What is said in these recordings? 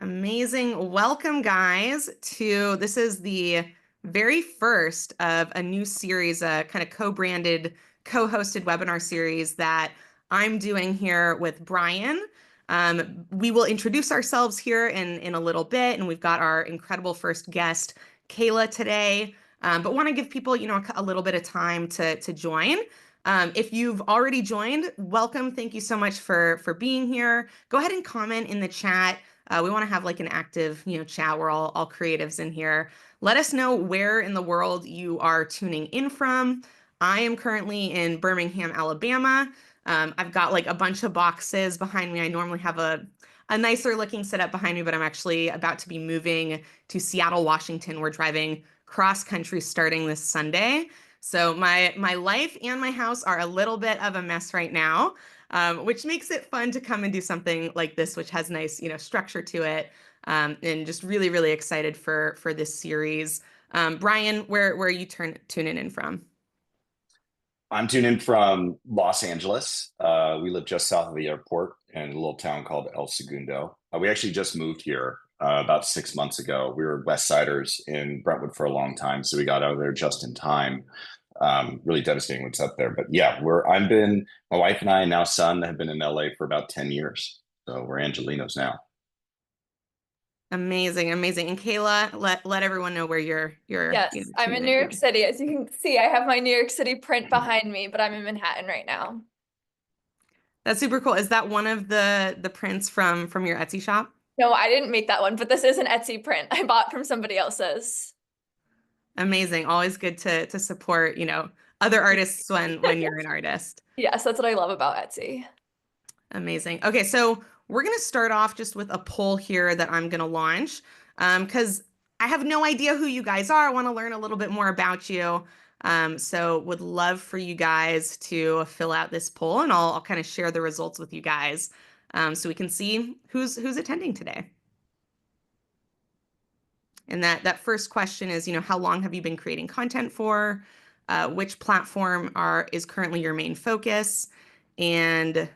Amazing. Welcome, guys, to this is the very first of a new series, a kind of co-branded, co-hosted webinar series that I'm doing here with Brian. We will introduce ourselves here in a little bit, and we've got our incredible first guest, Kayla, today. But want to give people, a little bit of time to join. If you've already joined, welcome. Thank you so much for being here. Go ahead and comment in the chat. We want to have like an active, chat. We're all creatives in here. Let us know where in the world you are tuning in from. I am currently in Birmingham, Alabama. I've got like a bunch of boxes behind me. I normally have a nicer looking setup behind me, but I'm actually about to be moving to Seattle, Washington. We're driving cross country starting this Sunday. So my life and my house are a little bit of a mess right now. Which makes it fun to come and do something like this, which has nice, structure to it, and just really, really excited for this series. Brian, where are you tuning in from? I'm tuning in from Los Angeles. We live just south of the airport in a little town called El Segundo. We actually just moved here about 6 months ago. We were West Siders in Brentwood for a long time, so we got out of there just in time. Really devastating what's up there. But yeah, my wife and I and now son have been in LA for about 10 years. So we're Angelinos now. Amazing, amazing. And Kayla, let everyone know where you're Yes, I'm in New York City. As you can see, I have my New York City print behind me, but I'm in Manhattan right now. That's super cool. Is that one of the prints from your Etsy shop? No, I didn't make that one, but this is an Etsy print I bought from somebody else's. Amazing. Always good to support, other artists when you're an artist. Yes, that's what I love about Etsy. Amazing. Okay, so we're going to start off just with a poll here that I'm going to launch because I have no idea who you guys are. I want to learn a little bit more about you. So would love for you guys to fill out this poll, and I'll kind of share the results with you guys so we can see who's attending today. And that first question is, how long have you been creating content for? Which platform is currently your main focus? And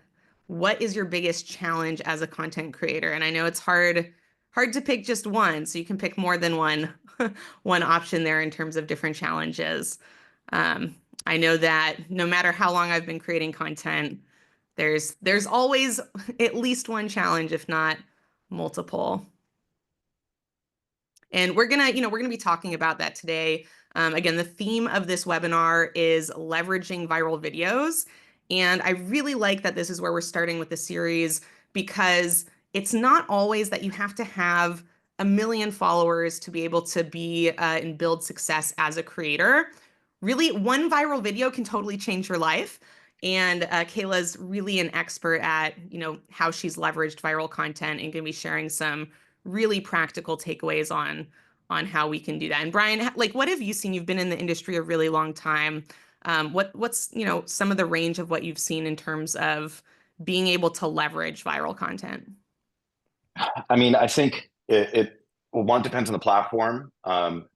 what is your biggest challenge as a content creator? And I know it's hard to pick just one, so you can pick more than one option there in terms of different challenges. I know that no matter how long I've been creating content, there's always at least one challenge, if not multiple. And we're gonna be talking about that today. Again, the theme of this webinar is leveraging viral videos. And I really like that this is where we're starting with the series because it's not always that you have to have 1 million followers to be able to be and build success as a creator. Really, one viral video can totally change your life. And Kayla's really an expert at, how she's leveraged viral content and gonna be sharing some really practical takeaways on how we can do that. And Brian, like, what have you seen? You've been in the industry a really long time. What's some of the range of what you've seen in terms of being able to leverage viral content? I mean, I think one, depends on the platform.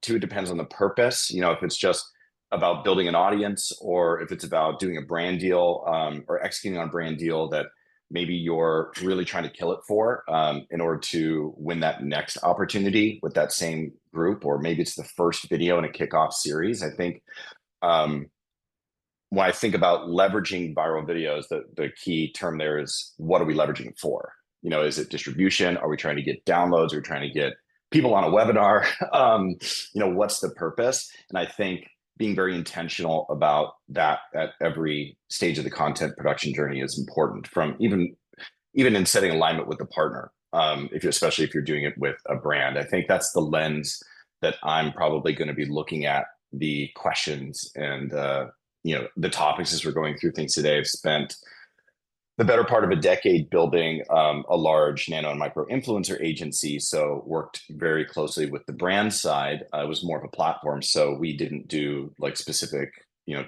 Two, it depends on the purpose. If it's just about building an audience or if it's about doing a brand deal or executing on a brand deal that maybe you're really trying to kill it for in order to win that next opportunity with that same group, or maybe it's the first video in a kickoff series. I think when I think about leveraging viral videos, the key term there is, what are we leveraging it for? Is it distribution? Are we trying to get downloads? Are we trying to get people on a webinar? What's the purpose? And I think being very intentional about that at every stage of the content production journey is important, from even in setting alignment with the partner. Especially if you're doing it with a brand, I think that's the lens that I'm probably going to be looking at the questions and the topics as we're going through things today. I've spent the better part of a decade building a large nano and micro influencer agency, so worked very closely with the brand side. It was more of a platform, so we didn't do like specific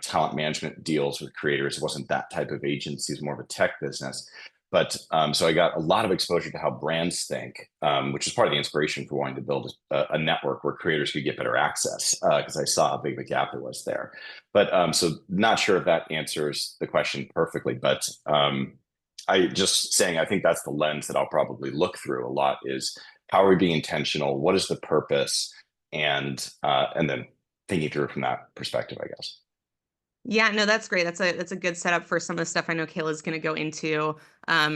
talent management deals with creators. It wasn't that type of agency. It was more of a tech business. But so I got a lot of exposure to how brands think, which is part of the inspiration for wanting to build a network where creators could get better access, because I saw how big of a gap there was there. But so not sure if that answers the question perfectly, but I think that's the lens that I'll probably look through a lot, is How are we being intentional? What is the purpose? And then thinking through it from that perspective, I guess. Yeah, no, that's great. That's a good setup for some of the stuff I know Kayla's going to go into.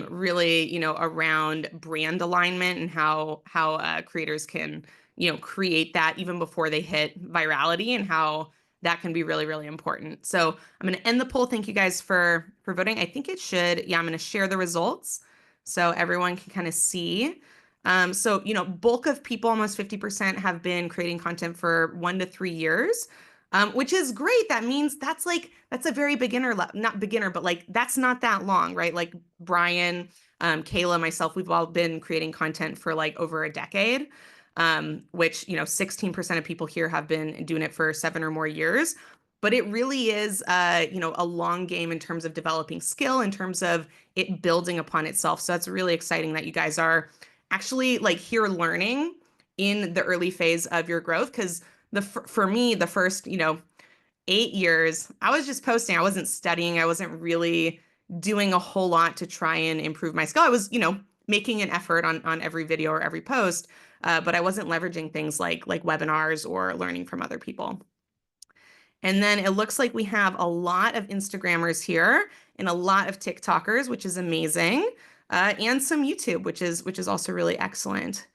Really, around brand alignment and how creators can, create that even before they hit virality, and how that can be really, really important. So I'm going to end the poll. Thank you guys for voting. I think it should. Yeah, I'm going to share the results so everyone can kind of see. So, bulk of people, almost 50%, have been creating content for 1 to 3 years. Which is great. That means that's a very beginner not beginner, but like that's not that long, right? Like Brian, Kayla, myself, we've all been creating content for like over a decade, which 16% of people here have been doing it for 7 or more years. But it really is, a long game in terms of developing skill, in terms of it building upon itself. So that's really exciting that you guys are actually like here learning in the early phase of your growth, because for me, the first, 8 years, I was just posting. I wasn't studying. I wasn't really doing a whole lot to try and improve my skill. I was, making an effort on every video or every post, but I wasn't leveraging things like webinars or learning from other people. And then it looks like we have a lot of Instagrammers here and a lot of TikTokers, which is amazing, and some YouTube, which is also really excellent.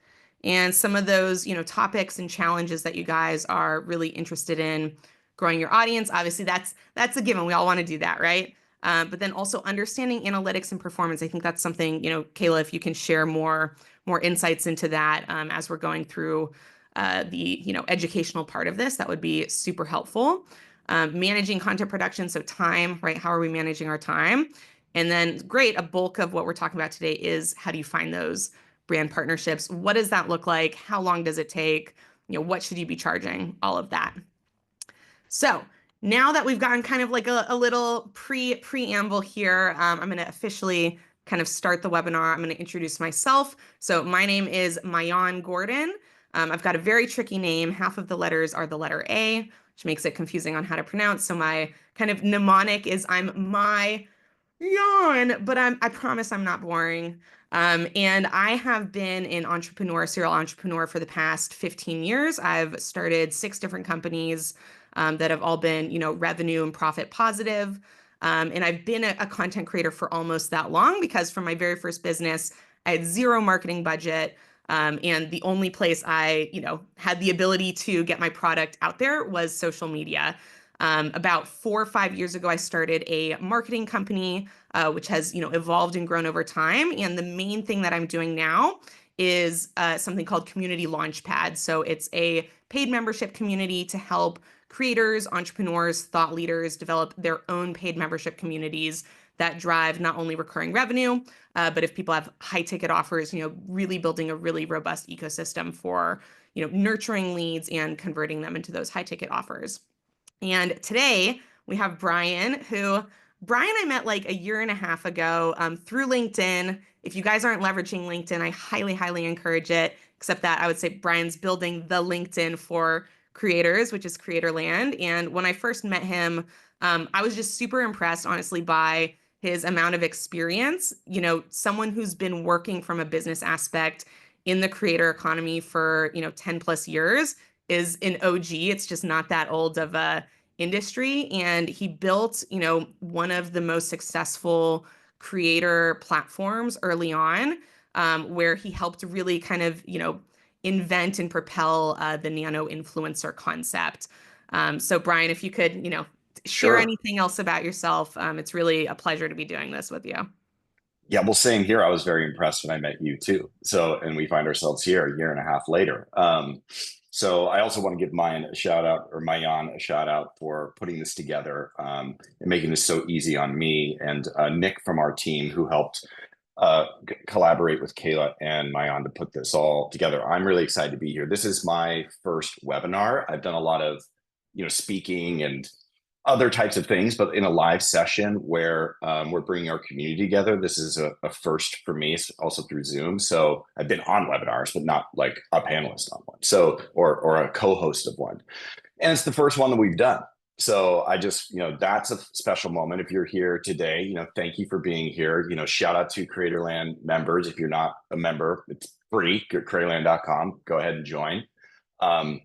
And some of those, topics and challenges that you guys are really interested in growing your audience. Obviously, that's a given. We all want to do that, right? But then also understanding analytics and performance. I think that's something, Kayla, if you can share more insights into that as we're going through the educational part of this, that would be super helpful. Managing content production, so time, right? How are we managing our time? And then great, a bulk of what we're talking about today is how do you find those brand partnerships? What does that look like? How long does it take? What should you be charging? All of that. So now that we've gotten kind of like a little preamble here, I'm going to officially kind of start the webinar. I'm going to introduce myself. So my name is Mayan Gordon. I've got a very tricky name. Half of the letters are the letter A, which makes it confusing on how to pronounce. So my kind of mnemonic is I'm my yawn, but I promise I'm not boring. And I have been an entrepreneur, serial entrepreneur for the past 15 years. I've started 6 different companies that have all been, revenue and profit positive. And I've been a content creator for almost that long, because from my very first business, I had 0 marketing budget. And the only place I, had the ability to get my product out there was social media. About 4 or 5 years ago, I started a marketing company, which has, evolved and grown over time. And the main thing that I'm doing now is something called Community Launchpad. So it's a paid membership community to help creators, entrepreneurs, thought leaders develop their own paid membership communities that drive not only recurring revenue, but if people have high ticket offers, really building a really robust ecosystem for, nurturing leads and converting them into those high ticket offers. And today we have Brian, who Brian I met like a year and a half ago through LinkedIn. If you guys aren't leveraging LinkedIn, I highly, highly encourage it, except that I would say Brian's building the LinkedIn for creators, which is Creatorland. And when I first met him, I was just super impressed, honestly, by his amount of experience. Someone who's been working from a business aspect in the creator economy for, 10 plus years is an OG. It's just not that old of a industry. And he built, one of the most successful creator platforms early on, where he helped really kind of, invent and propel the nano influencer concept. So Brian, if you could, share Sure. anything else about yourself, it's really a pleasure to be doing this with you. Yeah, well, same here. I was very impressed when I met you too. So, and we find ourselves here a year and a half later. So I also want to give Mayan a shout out for putting this together and making this so easy on me, and Nick from our team, who helped collaborate with Kayla and Mayan to put this all together. I'm really excited to be here. This is my first webinar. I've done a lot of, speaking and other types of things, but in a live session where we're bringing our community together. This is a first for me, also through Zoom. So I've been on webinars, but not like a panelist on one. So, or a co-host of one. And it's the first one that we've done. So I just, that's a special moment. If you're here today, thank you for being here. Shout out to Creatorland members. If you're not a member, it's free. Creatorland.com. Go ahead and join. Um,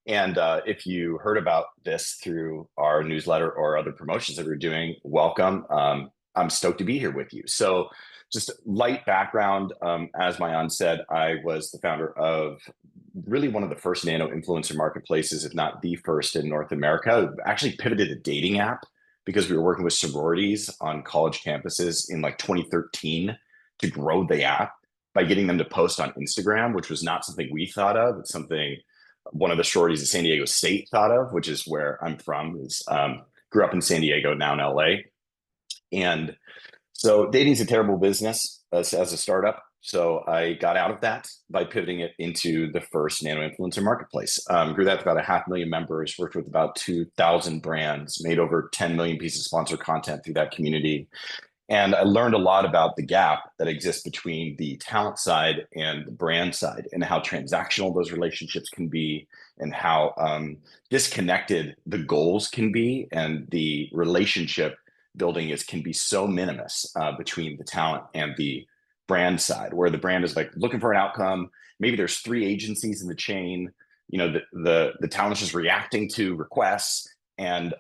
and if you heard about this through our newsletter or other promotions that we're doing, welcome. I'm stoked to be here with you. So just light background, as Mayan said, I was the founder of really one of the first nano influencer marketplaces, if not the first in North America. Actually pivoted a dating app because we were working with sororities on college campuses in like 2013 to grow the app by getting them to post on Instagram, which was not something we thought of. It's something one of the sororities at San Diego State thought of, which is where I'm from. Grew up in San Diego, now in LA. And so dating's a terrible business as a startup. So I got out of that by pivoting it into the first nano influencer marketplace. Grew that to about 500,000 members, worked with about 2,000 brands, made over 10 million pieces of sponsored content through that community. And I learned a lot about the gap that exists between the talent side and the brand side, and how transactional those relationships can be, and how disconnected the goals can be, and the relationship building can be so minimus between the talent and the brand side, where the brand is like looking for an outcome. Maybe there's 3 agencies in the chain. The talent is just reacting to requests, and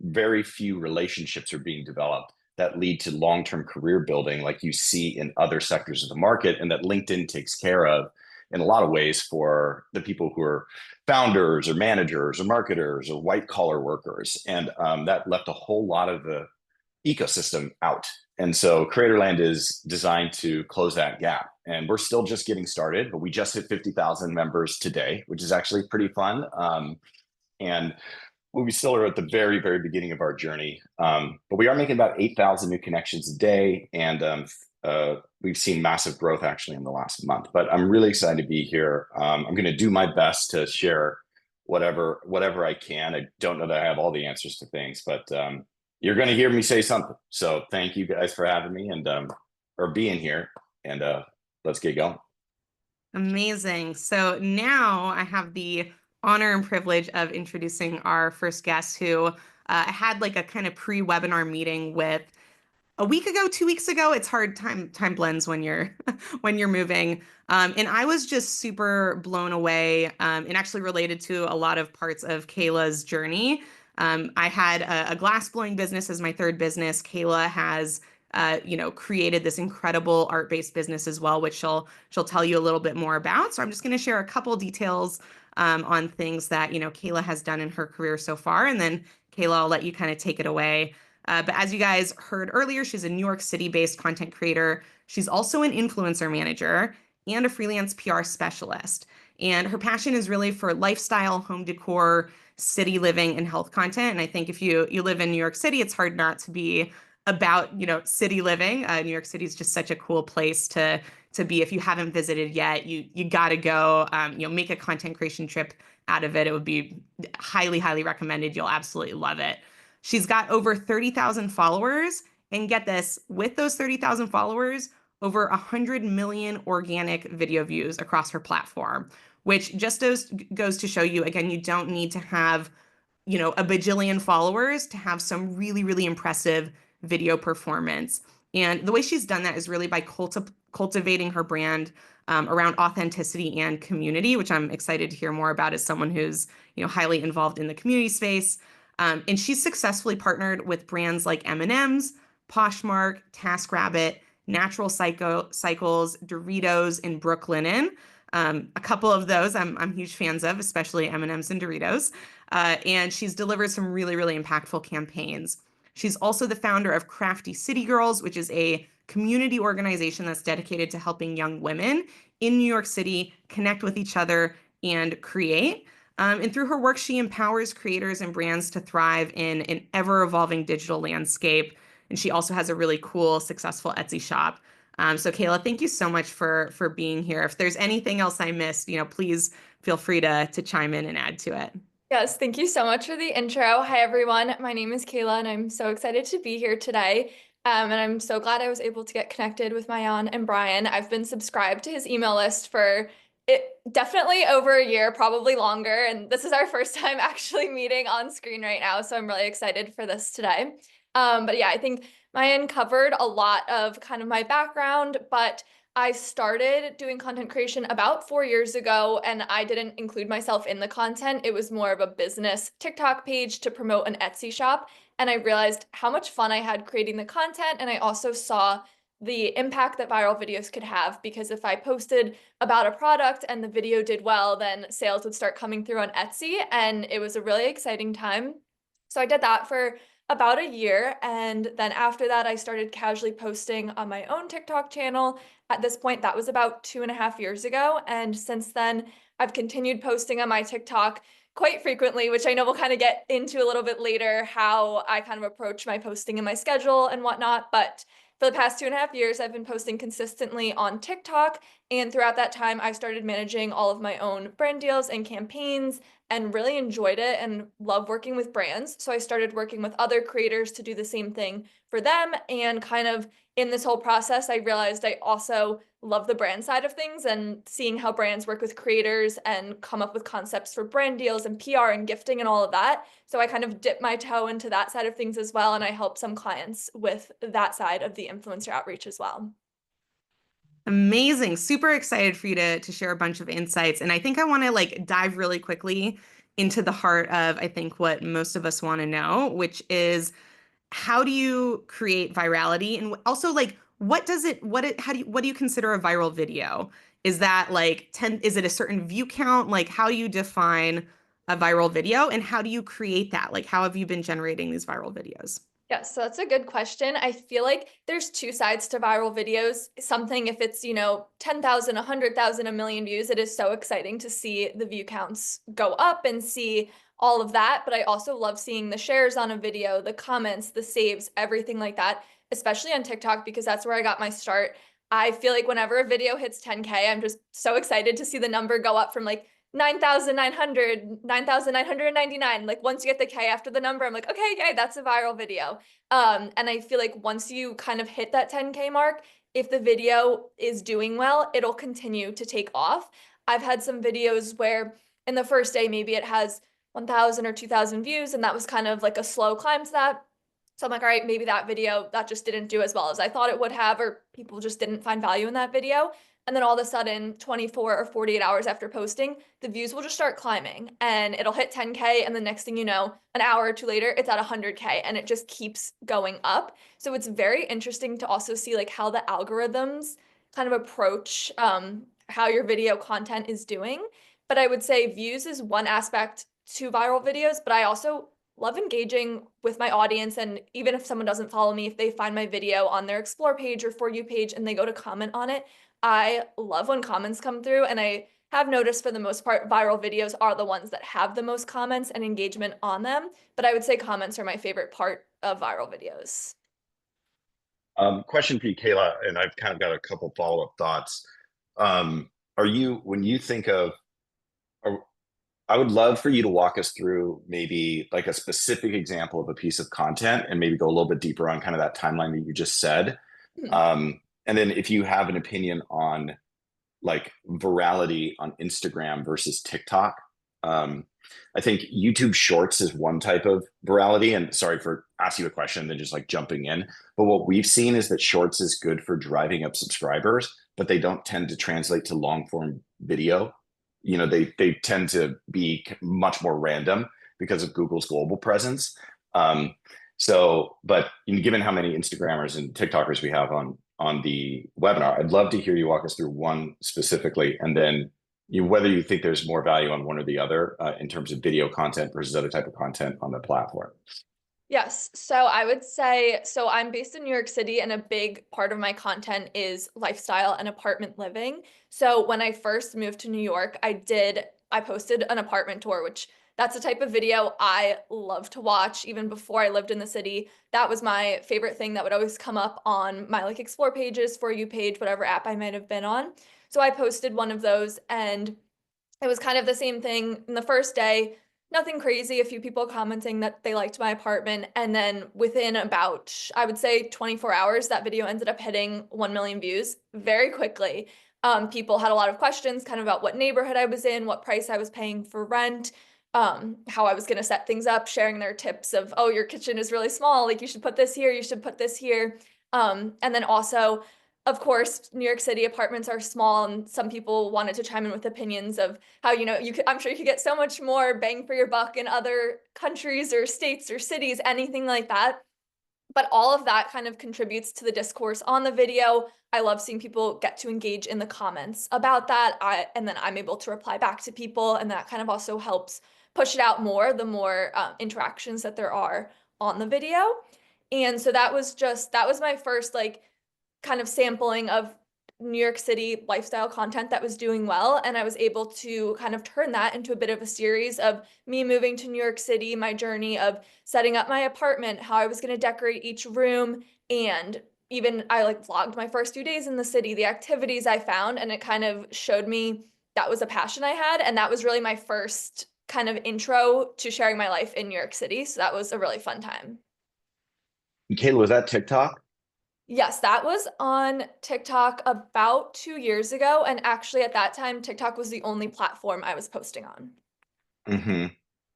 very few relationships are being developed that lead to long-term career building like you see in other sectors of the market, and that LinkedIn takes care of in a lot of ways for the people who are founders or managers or marketers or white collar workers. And that left a whole lot of the ecosystem out. And so Creatorland is designed to close that gap. And we're still just getting started, but we just hit 50,000 members today, which is actually pretty fun. And we still are at the very, very beginning of our journey. But we are making about 8,000 new connections a day. And we've seen massive growth actually in the last month. But I'm really excited to be here. I'm going to do my best to share whatever I can. I don't know that I have all the answers to things, but you're going to hear me say something. So thank you guys for having me and or being here. And let's get going. Amazing. So now I have the honor and privilege of introducing our first guest, who I had like a kind of pre-webinar meeting with a week ago, 2 weeks ago. It's hard, time blends when you're when you're moving. And I was just super blown away, and actually related to a lot of parts of Kayla's journey. I had a glass blowing business as my third business. Kayla has created this incredible art-based business as well, which she'll tell you a little bit more about. So I'm just going to share a couple details on things that Kayla has done in her career so far, and then Kayla, I'll let you kind of take it away. But as you guys heard earlier, she's a New York City-based content creator. She's also an influencer manager and a freelance PR specialist. And her passion is really for lifestyle, home decor, city living, and health content. And I think if you live in New York City, it's hard not to be about city living. New York City is just such a cool place to be. If you haven't visited yet, you got to go. Make a content creation trip out of it. It would be highly, highly recommended. You'll absolutely love it. She's got over 30,000 followers, and get this, with those 30,000 followers, over 100 million organic video views across her platform, which just goes to show you, again, you don't need to have a bajillion followers to have some really, really impressive video performance. And the way she's done that is really by cultivating her brand around authenticity and community, which I'm excited to hear more about as someone who's highly involved in the community space. And she's successfully partnered with brands like M&M's, Poshmark, TaskRabbit, Natural Cycles, Doritos, and Brooklinen. A couple of those I'm huge fans of, especially M&M's and Doritos. And she's delivered some really, really impactful campaigns. She's also the founder of Crafty City Girls, which is a community organization that's dedicated to helping young women in New York City connect with each other and create. And through her work, she empowers creators and brands to thrive in an ever-evolving digital landscape. And she also has a really cool, successful Etsy shop. So Kayla, thank you so much for being here. If there's anything else I missed, please feel free to chime in and add to it. Yes, thank you so much for the intro. Hi, everyone. My name is Kayla, and I'm so excited to be here today. And I'm so glad I was able to get connected with Mayan and Brian. I've been subscribed to his email list for It definitely over a year, probably longer. And this is our first time actually meeting on screen right now. So I'm really excited for this today. But yeah, I think Mayan covered a lot of kind of my background, but I started doing content creation about 4 years ago, and I didn't include myself in the content. It was more of a business TikTok page to promote an Etsy shop. And I realized how much fun I had creating the content. And I also saw the impact that viral videos could have, because if I posted about a product and the video did well, then sales would start coming through on Etsy, and it was a really exciting time. So I did that for about a year, and then after that I started casually posting on my own TikTok channel. At this point, that was about 2.5 years ago, and since then I've continued posting on my TikTok quite frequently, which I know we'll kind of get into a little bit later, how I kind of approach my posting and my schedule and whatnot. But for the past 2.5 years, I've been posting consistently on TikTok, and throughout that time, I started managing all of my own brand deals and campaigns and really enjoyed it and love working with brands. So I started working with other creators to do the same thing for them. And kind of in this whole process, I realized I also love the brand side of things and seeing how brands work with creators and come up with concepts for brand deals and PR and gifting and all of that. So I kind of dipped my toe into that side of things as well. And I help some clients with that side of the influencer outreach as well. Amazing. Super excited for you to share a bunch of insights. And I think I want to like dive really quickly into the heart of, I think, what most of us want to know, which is how do you create virality? And also like what do you consider a viral video? Is that like 10, is it a certain view count? Like how do you define a viral video and how do you create that? Like how have you been generating these viral videos? Yeah, so that's a good question. I feel like there's two sides to viral videos. Something, if it's, 10,000, 100,000, a million views, it is so exciting to see the view counts go up and see all of that. But I also love seeing the shares on a video, the comments, the saves, everything like that, especially on TikTok, because that's where I got my start. I feel like whenever a video hits 10K, I'm just so excited to see the number go up from like 9,900, 9,999. Like once you get the K after the number, I'm like, okay, yay, that's a viral video. And I feel like once you kind of hit that 10K mark, if the video is doing well, it'll continue to take off. I've had some videos where in the first day, maybe it has 1,000 or 2,000 views, and that was kind of like a slow climb to that. So I'm like, all right, maybe that video, that just didn't do as well as I thought it would have, or people just didn't find value in that video. And then all of a sudden, 24 or 48 hours after posting, the views will just start climbing and it'll hit 10K. And the next thing you know, an hour or two later, it's at 100K and it just keeps going up. So it's very interesting to also see like how the algorithms kind of approach how your video content is doing. But I would say views is one aspect to viral videos, but I also love engaging with my audience. And even if someone doesn't follow me, if they find my video on their explore page or for you page and they go to comment on it, I love when comments come through, and I have noticed for the most part, viral videos are the ones that have the most comments and engagement on them. But I would say comments are my favorite part of viral videos. Question for you, Kayla, and I've kind of got a couple follow-up thoughts. When you think of, I would love for you to walk us through maybe like a specific example of a piece of content and maybe go a little bit deeper on kind of that timeline that you just said. And then if you have an opinion on like virality on Instagram versus TikTok, I think YouTube Shorts is one type of virality. And sorry for asking you a question and then just like jumping in. But what we've seen is that Shorts is good for driving up subscribers, but they don't tend to translate to long form video. They tend to be much more random because of Google's global presence. But given how many Instagrammers and TikTokers we have on the webinar, I'd love to hear you walk us through one specifically, and then whether you think there's more value on one or the other in terms of video content versus other type of content on the platform. Yes. So I would say, so I'm based in New York City, and a big part of my content is lifestyle and apartment living. So when I first moved to New York, I posted an apartment tour, which that's the type of video I love to watch. Even before I lived in the city, that was my favorite thing that would always come up on my like explore pages, for you page, whatever app I might have been on. So I posted one of those, and it was kind of the same thing in the first day. Nothing crazy, a few people commenting that they liked my apartment. And then within about, I would say 24 hours, that video ended up hitting 1 million views very quickly. People had a lot of questions kind of about what neighborhood I was in, what price I was paying for rent, how I was going to set things up, sharing their tips of, oh, your kitchen is really small, like you should put this here, you should put this here. And then also, of course, New York City apartments are small, and some people wanted to chime in with opinions of how, I'm sure you could get so much more bang for your buck in other countries or states or cities, anything like that. But all of that kind of contributes to the discourse on the video. I love seeing people get to engage in the comments about that. And then I'm able to reply back to people, and that kind of also helps push it out more, the more interactions that there are on the video. And so that was my first like kind of sampling of New York City lifestyle content that was doing well. And I was able to kind of turn that into a bit of a series of me moving to New York City, my journey of setting up my apartment, how I was going to decorate each room. And even I like vlogged my first few days in the city, the activities I found, and it kind of showed me that was a passion I had. And that was really my first kind of intro to sharing my life in New York City. So that was a really fun time. Kayla, was that TikTok? Yes, that was on TikTok about 2 years ago. And actually, at that time, TikTok was the only platform I was posting on. Mm-hmm.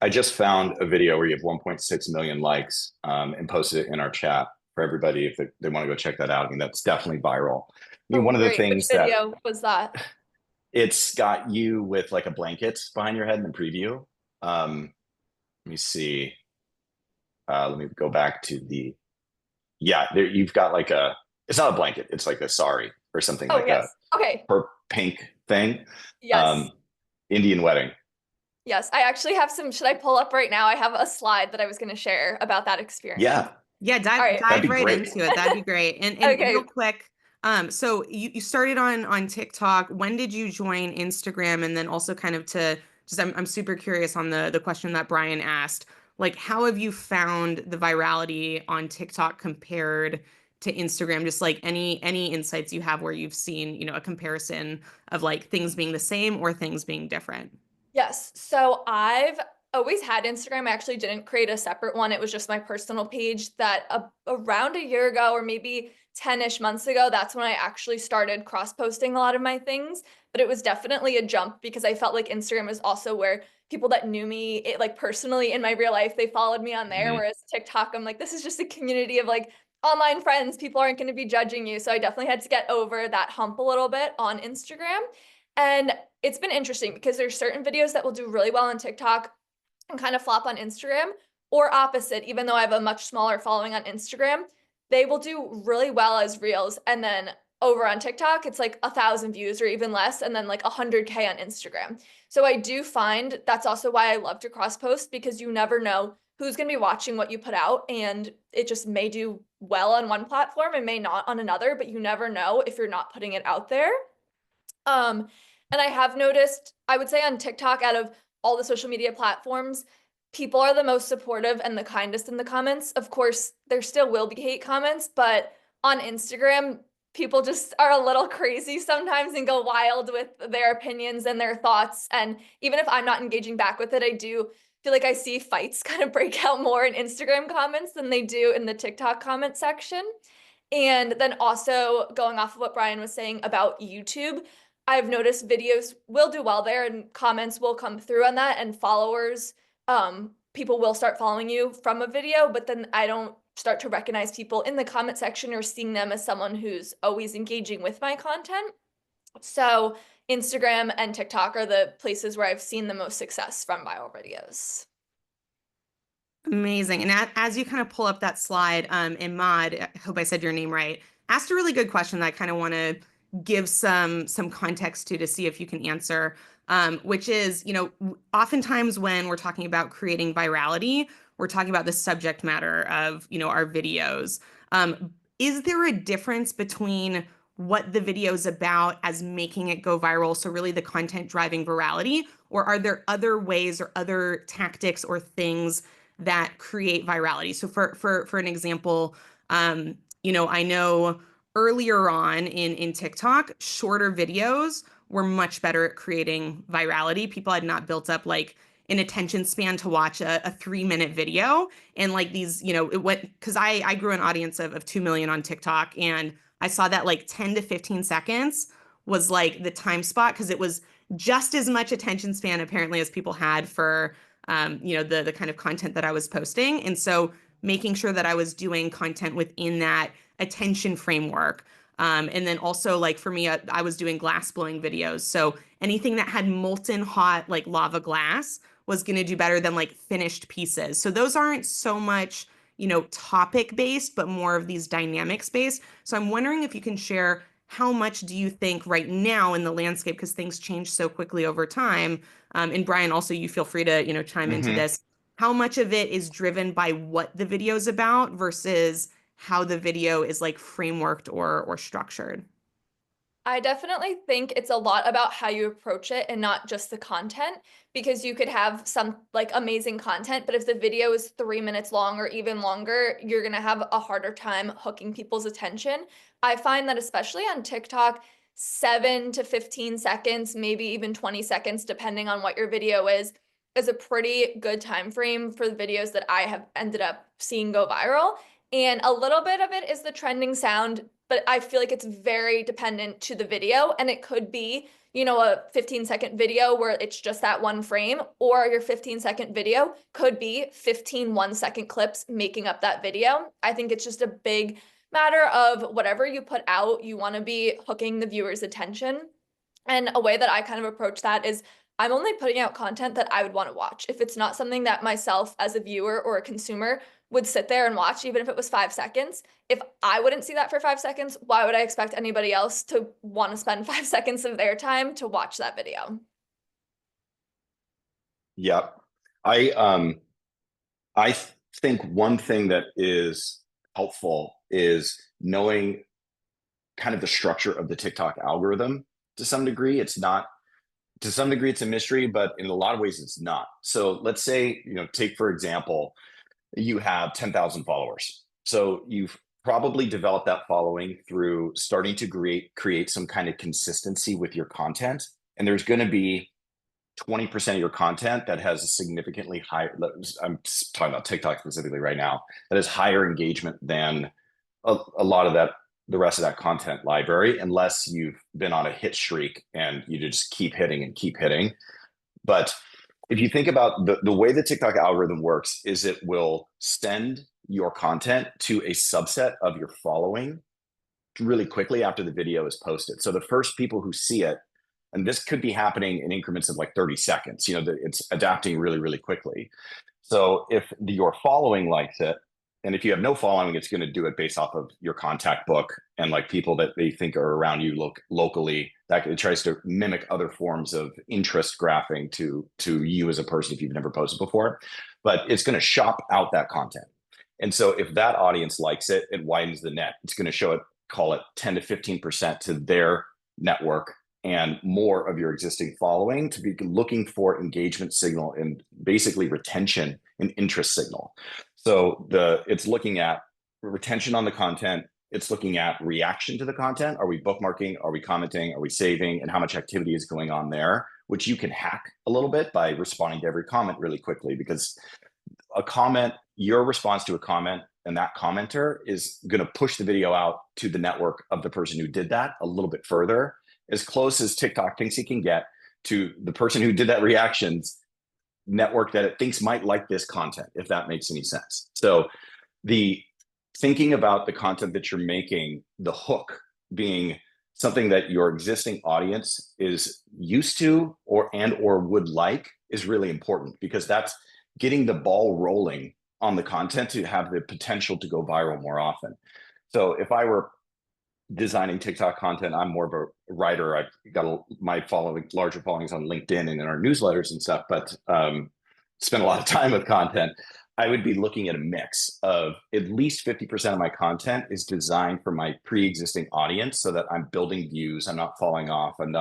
I just found a video where you have 1.6 million likes and posted it in our chat for everybody if they want to go check that out. I mean, that's definitely viral. I mean, Oh, one of the great. Which things that video was that? it's got you with like a blanket behind your head in the preview. Let me see. Let me go back to the, yeah, there you've got like a, it's not a blanket, it's like a sari or something Oh, like yes. Okay. a pink thing. Yes. Indian wedding. Yes. I actually have some, should I pull up right now? I have a slide that I was going to share about that experience. Yeah. Yeah, All right. dive be right great. into it. That'd be great. And Okay. real quick, so you started on TikTok. When did you join Instagram? And then also kind of to just I'm super curious on the question that Brian asked. Like, how have you found the virality on TikTok compared to Instagram? Just like any insights you have where you've seen, a comparison of like things being the same or things being different. Yes. So I've always had Instagram. I actually didn't create a separate one. It was just my personal page that around a year ago or maybe 10-ish months ago, that's when I actually started cross-posting a lot of my things. But it was definitely a jump because I felt like Instagram is also where people that knew me, like personally in my real life, they followed me on there. Mm-hmm. Whereas TikTok, I'm like, this is just a community of like online friends. People aren't going to be judging you. So I definitely had to get over that hump a little bit on Instagram. And it's been interesting because there's certain videos that will do really well on TikTok and kind of flop on Instagram, or opposite, even though I have a much smaller following on Instagram, they will do really well as reels. And then over on TikTok, it's like 1,000 views or even less, and then like 100K on Instagram. So I do find that's also why I love to cross post, because you never know who's going to be watching what you put out, and it just may do well on one platform and may not on another, but you never know if you're not putting it out there. And I have noticed, I would say on TikTok, out of all the social media platforms, people are the most supportive and the kindest in the comments. Of course, there still will be hate comments, but on Instagram, people just are a little crazy sometimes and go wild with their opinions and their thoughts. And even if I'm not engaging back with it, I do feel like I see fights kind of break out more in Instagram comments than they do in the TikTok comment section. And then also going off of what Brian was saying about YouTube, I've noticed videos will do well there and comments will come through on that, and followers, people will start following you from a video, but then I don't start to recognize people in the comment section or seeing them as someone who's always engaging with my content. So Instagram and TikTok are the places where I've seen the most success from viral videos. Amazing. And as you kind of pull up that slide, Imad, I hope I said your name right, asked a really good question that I kind of want to give some context to see if you can answer, which is, oftentimes when we're talking about creating virality, we're talking about the subject matter of, our videos. Is there a difference between what the video is about as making it go viral, so really the content driving virality, or are there other ways or other tactics or things that create virality? So for an example, I know earlier on in TikTok, shorter videos were much better at creating virality. People had not built up like an attention span to watch a 3-minute video. And like these, it went, because I grew an audience of 2 million on TikTok, and I saw that like 10 to 15 seconds was like the time spot, because it was just as much attention span apparently as people had for the kind of content that I was posting. And so making sure that I was doing content within that attention framework. And then also, like for me, I was doing glass blowing videos. So anything that had molten hot like lava glass was going to do better than like finished pieces. So those aren't so much, topic based, but more of these dynamics based. So I'm wondering if you can share, how much do you think right now in the landscape, because things change so quickly over time, and Brian, also you feel free to, chime into this, how much of it is driven by what the video is about versus how the video is like frameworked or structured? I definitely think it's a lot about how you approach it and not just the content, because you could have some like amazing content, but if the video is 3 minutes long or even longer, you're gonna have a harder time hooking people's attention. I find that especially on TikTok, 7 to 15 seconds, maybe even 20 seconds, depending on what your video is a pretty good time frame for the videos that I have ended up seeing go viral. And a little bit of it is the trending sound, but I feel like it's very dependent to the video, and it could be, a 15-second video where it's just that one frame, or your 15-second video could be 15 1-second clips making up that video. I think it's just a big matter of whatever you put out, you want to be hooking the viewer's attention. And a way that I kind of approach that is I'm only putting out content that I would want to watch. If it's not something that myself as a viewer or a consumer would sit there and watch, even if it was 5 seconds, if I wouldn't see that for 5 seconds, why would I expect anybody else to want to spend 5 seconds of their time to watch that video? Yep. I think one thing that is helpful is knowing kind of the structure of the TikTok algorithm to some degree. It's not, to some degree, it's a mystery, but in a lot of ways it's not. So let's say, take for example, you have 10,000 followers. So you've probably developed that following through starting to create some kind of consistency with your content. And there's going to be 20% of your content that has a significantly higher, I'm talking about TikTok specifically right now, that has higher engagement than a lot of that, the rest of that content library, unless you've been on a hit streak and you just keep hitting and keep hitting. But if you think about the way the TikTok algorithm works, is it will send your content to a subset of your following really quickly after the video is posted. So the first people who see it, and this could be happening in increments of like 30 seconds, it's adapting really, really quickly. So if your following likes it, and if you have no following, it's going to do it based off of your contact book and like people that they think are around you locally. That it tries to mimic other forms of interest graphing to you as a person if you've never posted before. But it's going to shop out that content. And so if that audience likes it, it widens the net. It's going to show it, call it 10 to 15% to their network and more of your existing following to be looking for engagement signal and basically retention and interest signal. So it's looking at retention on the content. It's looking at reaction to the content. Are we bookmarking? Are we commenting? Are we saving? And how much activity is going on there, which you can hack a little bit by responding to every comment really quickly, because a comment, your response to a comment and that commenter is going to push the video out to the network of the person who did that a little bit further, as close as TikTok thinks it can get to the person who did that reactions network that it thinks might like this content, if that makes any sense. So the thinking about the content that you're making, the hook being something that your existing audience is used to or would like, is really important, because that's getting the ball rolling on the content to have the potential to go viral more often. So if I were designing TikTok content, I'm more of a writer. I've got my larger followings on LinkedIn and in our newsletters and stuff, but spend a lot of time with content. I would be looking at a mix of at least 50% of my content is designed for my pre-existing audience, so that I'm building views, I'm not falling off, and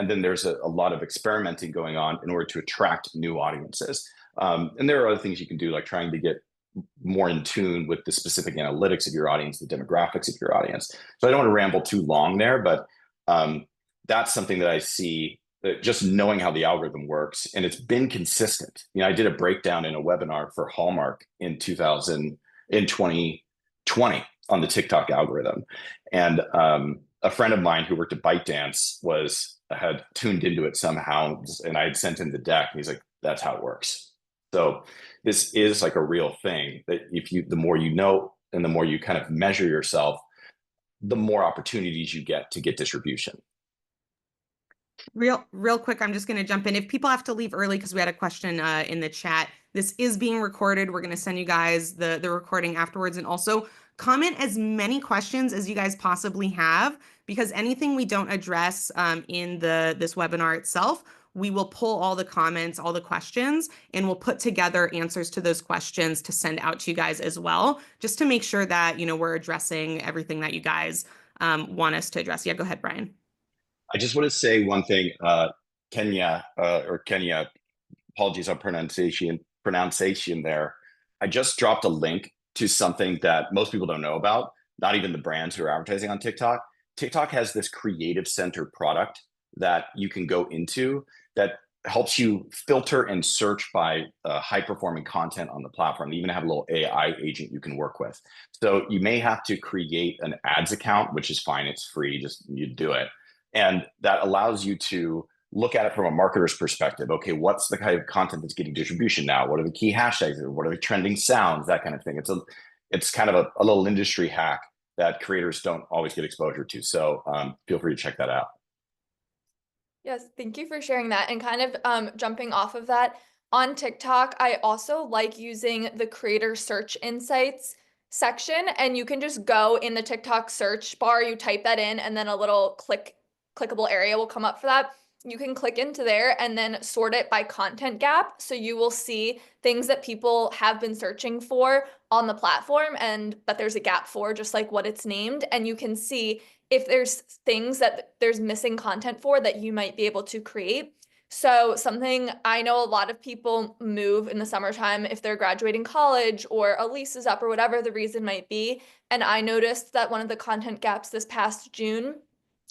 then there's a lot of experimenting going on in order to attract new audiences. And there are other things you can do, like trying to get more in tune with the specific analytics of your audience, the demographics of your audience. So I don't want to ramble too long there, but that's something that I see, just knowing how the algorithm works, and it's been consistent. I did a breakdown in a webinar for Hallmark in 2020 on the TikTok algorithm. And a friend of mine who worked at ByteDance had tuned into it somehow, and I had sent him the deck, and he's like, "That's how it works." So this is like a real thing that the more you know, and the more you kind of measure yourself, the more opportunities you get to get distribution. Real quick, I'm just going to jump in. If people have to leave early because we had a question in the chat, this is being recorded. We're going to send you guys the recording afterwards, and also comment as many questions as you guys possibly have, because anything we don't address in this webinar itself, we will pull all the comments, all the questions, and we'll put together answers to those questions to send out to you guys as well, just to make sure that we're addressing everything that you guys want us to address. Yeah, go ahead, Brian. I just want to say one thing, Kenya, apologies on pronunciation there. I just dropped a link to something that most people don't know about, not even the brands who are advertising on TikTok. TikTok has this creative center product that you can go into that helps you filter and search by high performing content on the platform. They even have a little AI agent you can work with. So you may have to create an ads account, which is fine. It's free. Just you do it. And that allows you to look at it from a marketer's perspective. Okay, what's the kind of content that's getting distribution now? What are the key hashtags? What are the trending sounds? That kind of thing. It's kind of a little industry hack that creators don't always get exposure to. So feel free to check that out. Yes, thank you for sharing that. And kind of jumping off of that, on TikTok, I also like using the creator search insights section, and you can just go in the TikTok search bar, you type that in, and then a little clickable area will come up for that. You can click into there and then sort it by content gap. So you will see things that people have been searching for on the platform and that there's a gap for, just like what it's named. And you can see if there's things that there's missing content for that you might be able to create. So something I know a lot of people move in the summertime if they're graduating college or a lease is up or whatever the reason might be. And I noticed that one of the content gaps this past June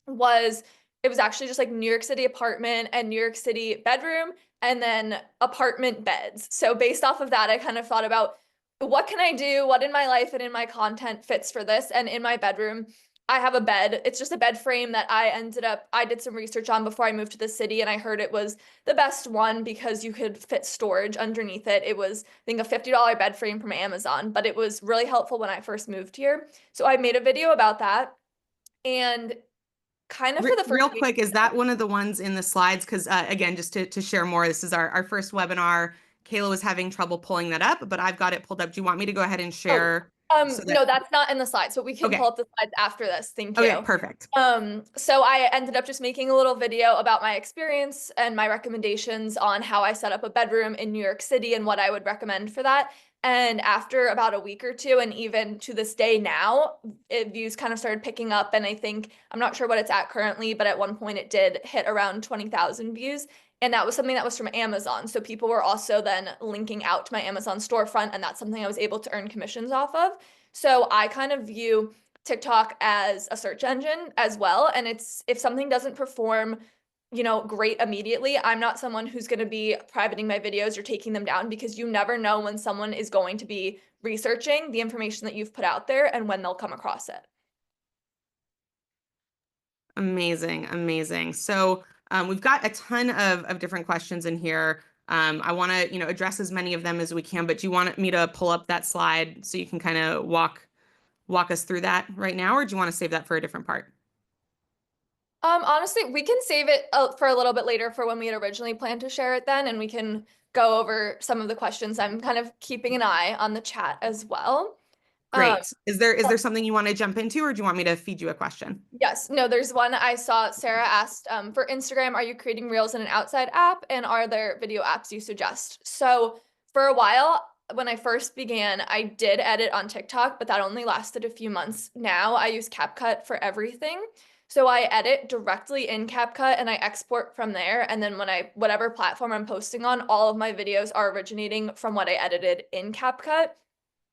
was it was actually just like New York City apartment and New York City bedroom and then apartment beds. So based off of that, I kind of thought about what can I do? What in my life and in my content fits for this? And in my bedroom, I have a bed. It's just a bed frame that I did some research on before I moved to the city, and I heard it was the best one because you could fit storage underneath it. It was, I think, a $50 bed frame from Amazon, but it was really helpful when I first moved here. So I made a video about that. And kind of for the first real quick, is that one of the ones in the slides? Because again, just to share more, this is our first webinar. Kayla was having trouble pulling that up, but I've got it pulled up. Do you want me to go ahead and share? No, that's not in the slides, but we can pull up the slides after this. Thank you. Okay, perfect. So I ended up just making a little video about my experience and my recommendations on how I set up a bedroom in New York City and what I would recommend for that. And after about a week or two, and even to this day now, views kind of started picking up. And I think, I'm not sure what it's at currently, but at one point it did hit around 20,000 views. And that was something that was from Amazon. So people were also then linking out to my Amazon storefront, and that's something I was able to earn commissions off of. So I kind of view TikTok as a search engine as well. And it's, if something doesn't perform, great immediately, I'm not someone who's going to be privating my videos or taking them down, because you never know when someone is going to be researching the information that you've put out there and when they'll come across it. Amazing, amazing. So we've got a ton of different questions in here. I want to, address as many of them as we can, but do you want me to pull up that slide so you can kind of walk us through that right now, or do you want to save that for a different part? Honestly, we can save it for a little bit later for when we had originally planned to share it then, and we can go over some of the questions. I'm kind of keeping an eye on the chat as well. Great. Is there something you want to jump into, or do you want me to feed you a question? Yes. No, there's one I saw. Sarah asked, for Instagram, are you creating Reels in an outside app? And are there video apps you suggest? So for a while, when I first began, I did edit on TikTok, but that only lasted a few months. Now I use CapCut for everything. So I edit directly in CapCut and I export from there. And then whatever platform I'm posting on, all of my videos are originating from what I edited in CapCut.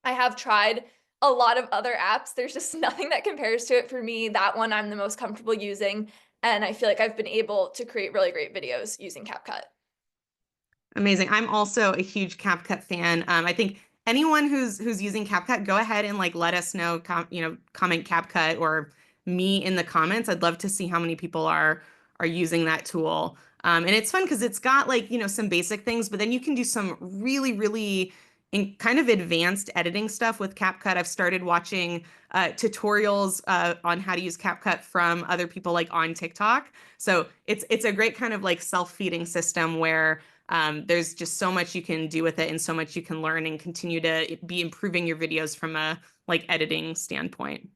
I have tried a lot of other apps. There's just nothing that compares to it for me. That one I'm the most comfortable using. And I feel like I've been able to create really great videos using CapCut. Amazing. I'm also a huge CapCut fan. I think anyone who's using CapCut, go ahead and let us know, comment CapCut or me in the comments. I'd love to see how many people are using that tool. And it's fun because it's got like, some basic things, but then you can do some really, really kind of advanced editing stuff with CapCut. I've started watching tutorials on how to use CapCut from other people like on TikTok. So it's a great kind of like self-feeding system where there's just so much you can do with it and so much you can learn and continue to be improving your videos from a like editing standpoint.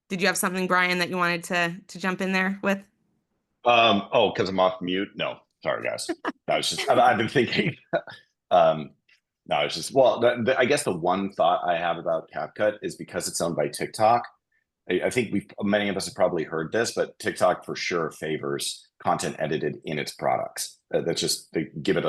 Did you have something, Brian, that you wanted to jump in there with? Oh, because I'm off mute? No, sorry guys. That was just I've been thinking. um, no, it's just well, I guess the one thought I have about CapCut is because it's owned by TikTok. I think many of us have probably heard this, but TikTok for sure favors content edited in its products. That's just they give it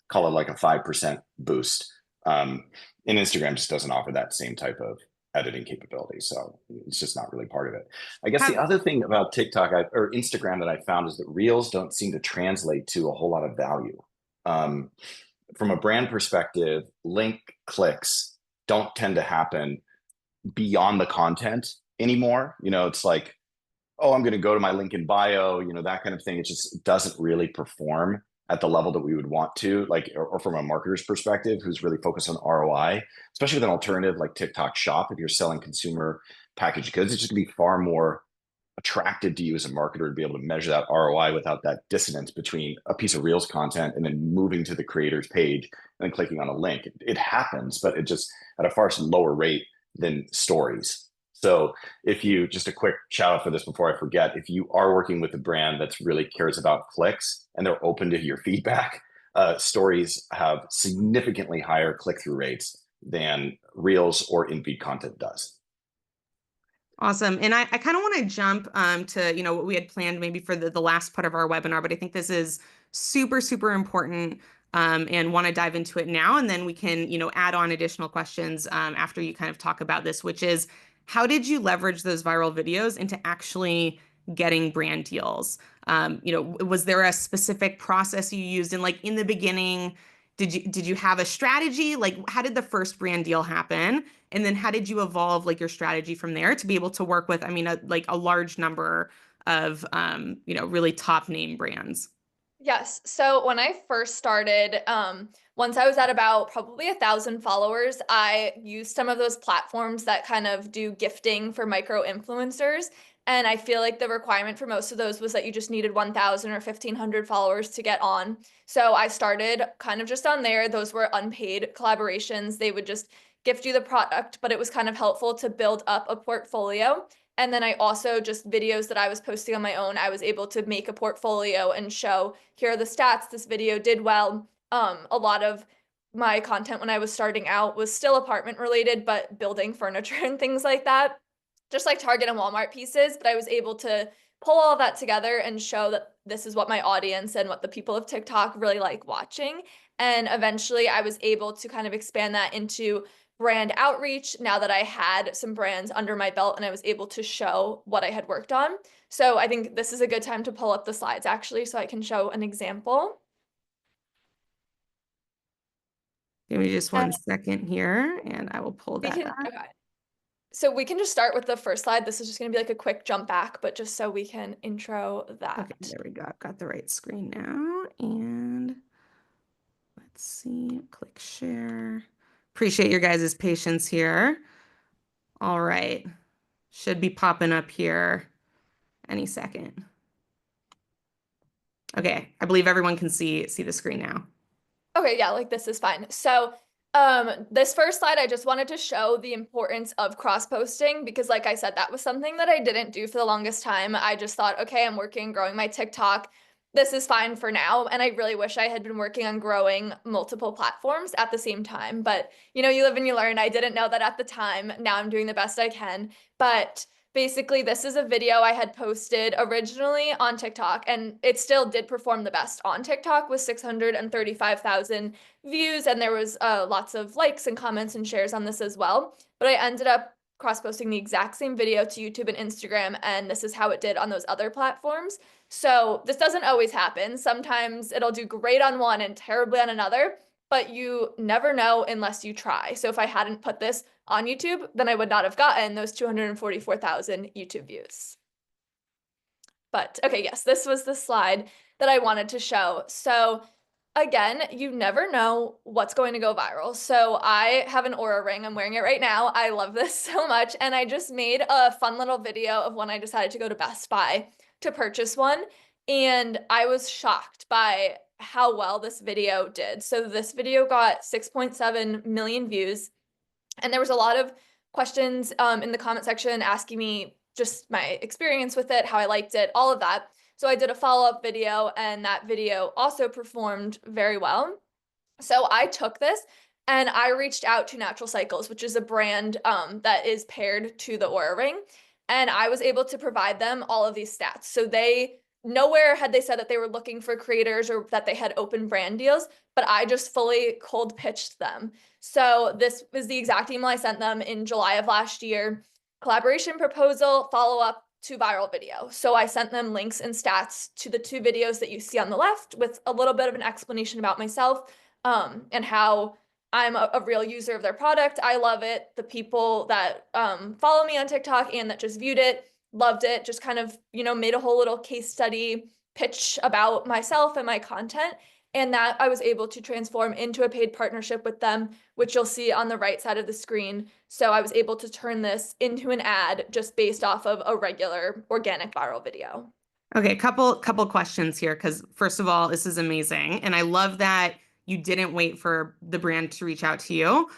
call it like a 5% boost. And Instagram just doesn't offer that same type of editing capability, so it's just not really part of it. I guess the other thing about TikTok or Instagram that I found is that Reels don't seem to translate to a whole lot of value. From a brand perspective, link clicks don't tend to happen beyond the content anymore. It's like, oh, I'm going to go to my link in bio, that kind of thing. It just doesn't really perform at the level that we would want to, like, or from a marketer's perspective, who's really focused on ROI, especially with an alternative like TikTok Shop. If you're selling consumer packaged goods, it's just going to be far more attracted to you as a marketer to be able to measure that ROI without that dissonance between a piece of Reels content and then moving to the creator's page and then clicking on a link. It happens, but it just at a far lower rate than stories. So if you, just a quick shout out for this before I forget, if you are working with a brand that's really cares about clicks and they're open to your feedback, stories have significantly higher click-through rates than Reels or in-feed content does. Awesome. And I kind of want to jump to, what we had planned maybe for the last part of our webinar, but I think this is super, super important and want to dive into it now. And then we can, add on additional questions after you kind of talk about this, which is how did you leverage those viral videos into actually getting brand deals? Was there a specific process you used? And like in the beginning, did you have a strategy? Like how did the first brand deal happen? And then how did you evolve like your strategy from there to be able to work with, like a large number of, really top name brands? Yes. So when I first started, once I was at about probably 1,000 followers, I used some of those platforms that kind of do gifting for micro influencers. And I feel like the requirement for most of those was that you just needed 1,000 or 1,500 followers to get on. So I started kind of just on there. Those were unpaid collaborations. They would just gift you the product, but it was kind of helpful to build up a portfolio. And then I also just videos that I was posting on my own, I was able to make a portfolio and show, here are the stats, this video did well. A lot of my content when I was starting out was still apartment related, but building furniture and things like that, just like Target and Walmart pieces. But I was able to pull all of that together and show that this is what my audience and what the people of TikTok really like watching. And eventually I was able to kind of expand that into brand outreach now that I had some brands under my belt and I was able to show what I had worked on. So I think this is a good time to pull up the slides actually so I can show an example. Give me just one second here and I will pull that up. Okay. So we can just start with the first slide. This is just going to be like a quick jump back, but just so we can intro that. Okay, there we go. I've got the right screen now. And let's see, click share. Appreciate your guys' patience here. All right. Should be popping up here any second. Okay, I believe everyone can see the screen now. Okay, yeah, like this is fine. So this first slide, I just wanted to show the importance of cross-posting because like I said, that was something that I didn't do for the longest time. I just thought, okay, I'm working, growing my TikTok. This is fine for now. And I really wish I had been working on growing multiple platforms at the same time. But you live and you learn. I didn't know that at the time. Now I'm doing the best I can. But basically, this is a video I had posted originally on TikTok, and it still did perform the best on TikTok with 635,000 views, and there was lots of likes and comments and shares on this as well. But I ended up cross-posting the exact same video to YouTube and Instagram, and this is how it did on those other platforms. So this doesn't always happen. Sometimes it'll do great on one and terribly on another, but you never know unless you try. So if I hadn't put this on YouTube, then I would not have gotten those 244,000 YouTube views. But okay, yes, this was the slide that I wanted to show. So again, you never know what's going to go viral. So I have an Aura ring. I'm wearing it right now. I love this so much. And I just made a fun little video of when I decided to go to Best Buy to purchase one. And I was shocked by how well this video did. So this video got 6.7 million views. And there was a lot of questions in the comment section asking me just my experience with it, how I liked it, all of that. So I did a follow-up video, and that video also performed very well. So I took this and I reached out to Natural Cycles, which is a brand that is paired to the Aura Ring. And I was able to provide them all of these stats. So nowhere had they said that they were looking for creators or that they had open brand deals, but I just fully cold pitched them. So this was the exact email I sent them in July of last year. Collaboration proposal, follow up to viral video. So I sent them links and stats to the 2 videos that you see on the left with a little bit of an explanation about myself and how I'm a real user of their product. I love it. The people that follow me on TikTok and that just viewed it loved it. Just kind of, made a whole little case study pitch about myself and my content. And that I was able to transform into a paid partnership with them, which you'll see on the right side of the screen. So I was able to turn this into an ad just based off of a regular organic viral video. Okay, couple questions here, because first of all, this is amazing. And I love that you didn't wait for the brand to reach out to you.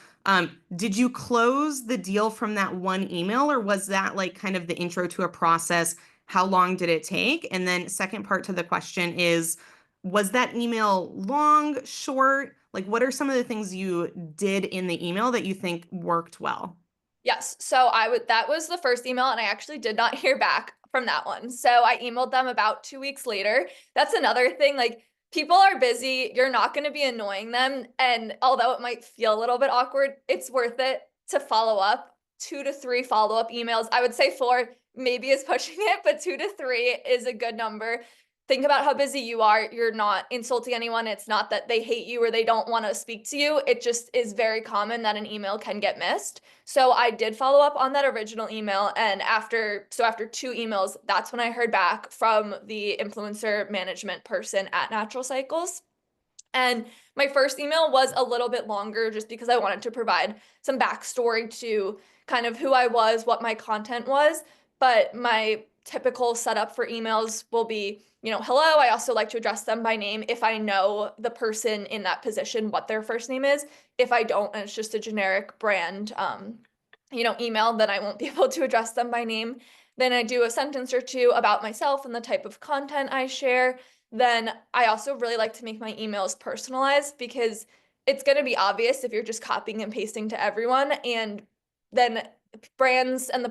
Did you close the deal from that one email, or was that like kind of the intro to a process? How long did it take? And then second part to the question is, was that email long, short? Like, what are some of the things you did in the email that you think worked well? Yes, so that was the first email, and I actually did not hear back from that one. So I emailed them about 2 weeks later. That's another thing, like, people are busy, you're not going to be annoying them, and although it might feel a little bit awkward, it's worth it to follow up. 2 to 3 follow-up emails. I would say 4 maybe is pushing it, but 2 to 3 is a good number. Think about how busy you are. You're not insulting anyone. It's not that they hate you or they don't want to speak to you. It just is very common that an email can get missed. So I did follow up on that original email. And after 2 emails, that's when I heard back from the influencer management person at Natural Cycles. And my first email was a little bit longer just because I wanted to provide some backstory to kind of who I was, what my content was. But my typical setup for emails will be, hello. I also like to address them by name if I know the person in that position, what their first name is. If I don't, and it's just a generic brand, email, then I won't be able to address them by name. Then I do a sentence or 2 about myself and the type of content I share. Then I also really like to make my emails personalized because it's going to be obvious if you're just copying and pasting to everyone. And then brands and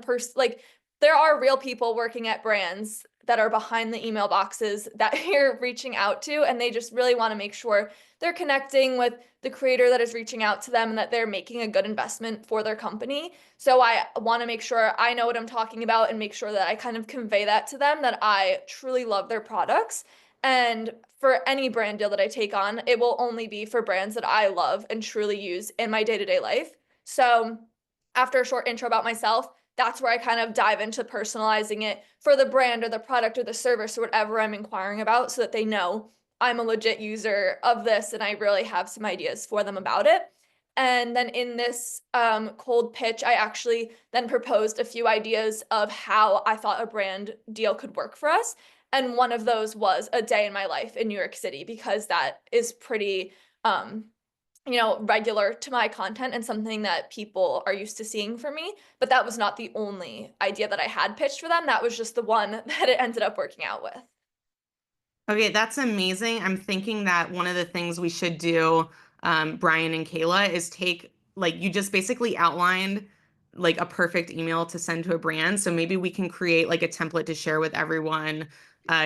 there are real people working at brands that are behind the email boxes that you're reaching out to, and they just really want to make sure they're connecting with the creator that is reaching out to them and that they're making a good investment for their company. So I want to make sure I know what I'm talking about and make sure that I kind of convey that to them, that I truly love their products. And for any brand deal that I take on, it will only be for brands that I love and truly use in my day-to-day life. So after a short intro about myself, that's where I kind of dive into personalizing it for the brand or the product or the service or whatever I'm inquiring about, so that they know I'm a legit user of this and I really have some ideas for them about it. And then in this cold pitch, I actually then proposed a few ideas of how I thought a brand deal could work for us. And one of those was a day in my life in New York City, because that is pretty regular to my content and something that people are used to seeing from me. But that was not the only idea that I had pitched for them. That was just the one that it ended up working out with. Okay, that's amazing. I'm thinking that one of the things we should do, Brian and Kayla, is you just basically outlined like a perfect email to send to a brand. So maybe we can create like a template to share with everyone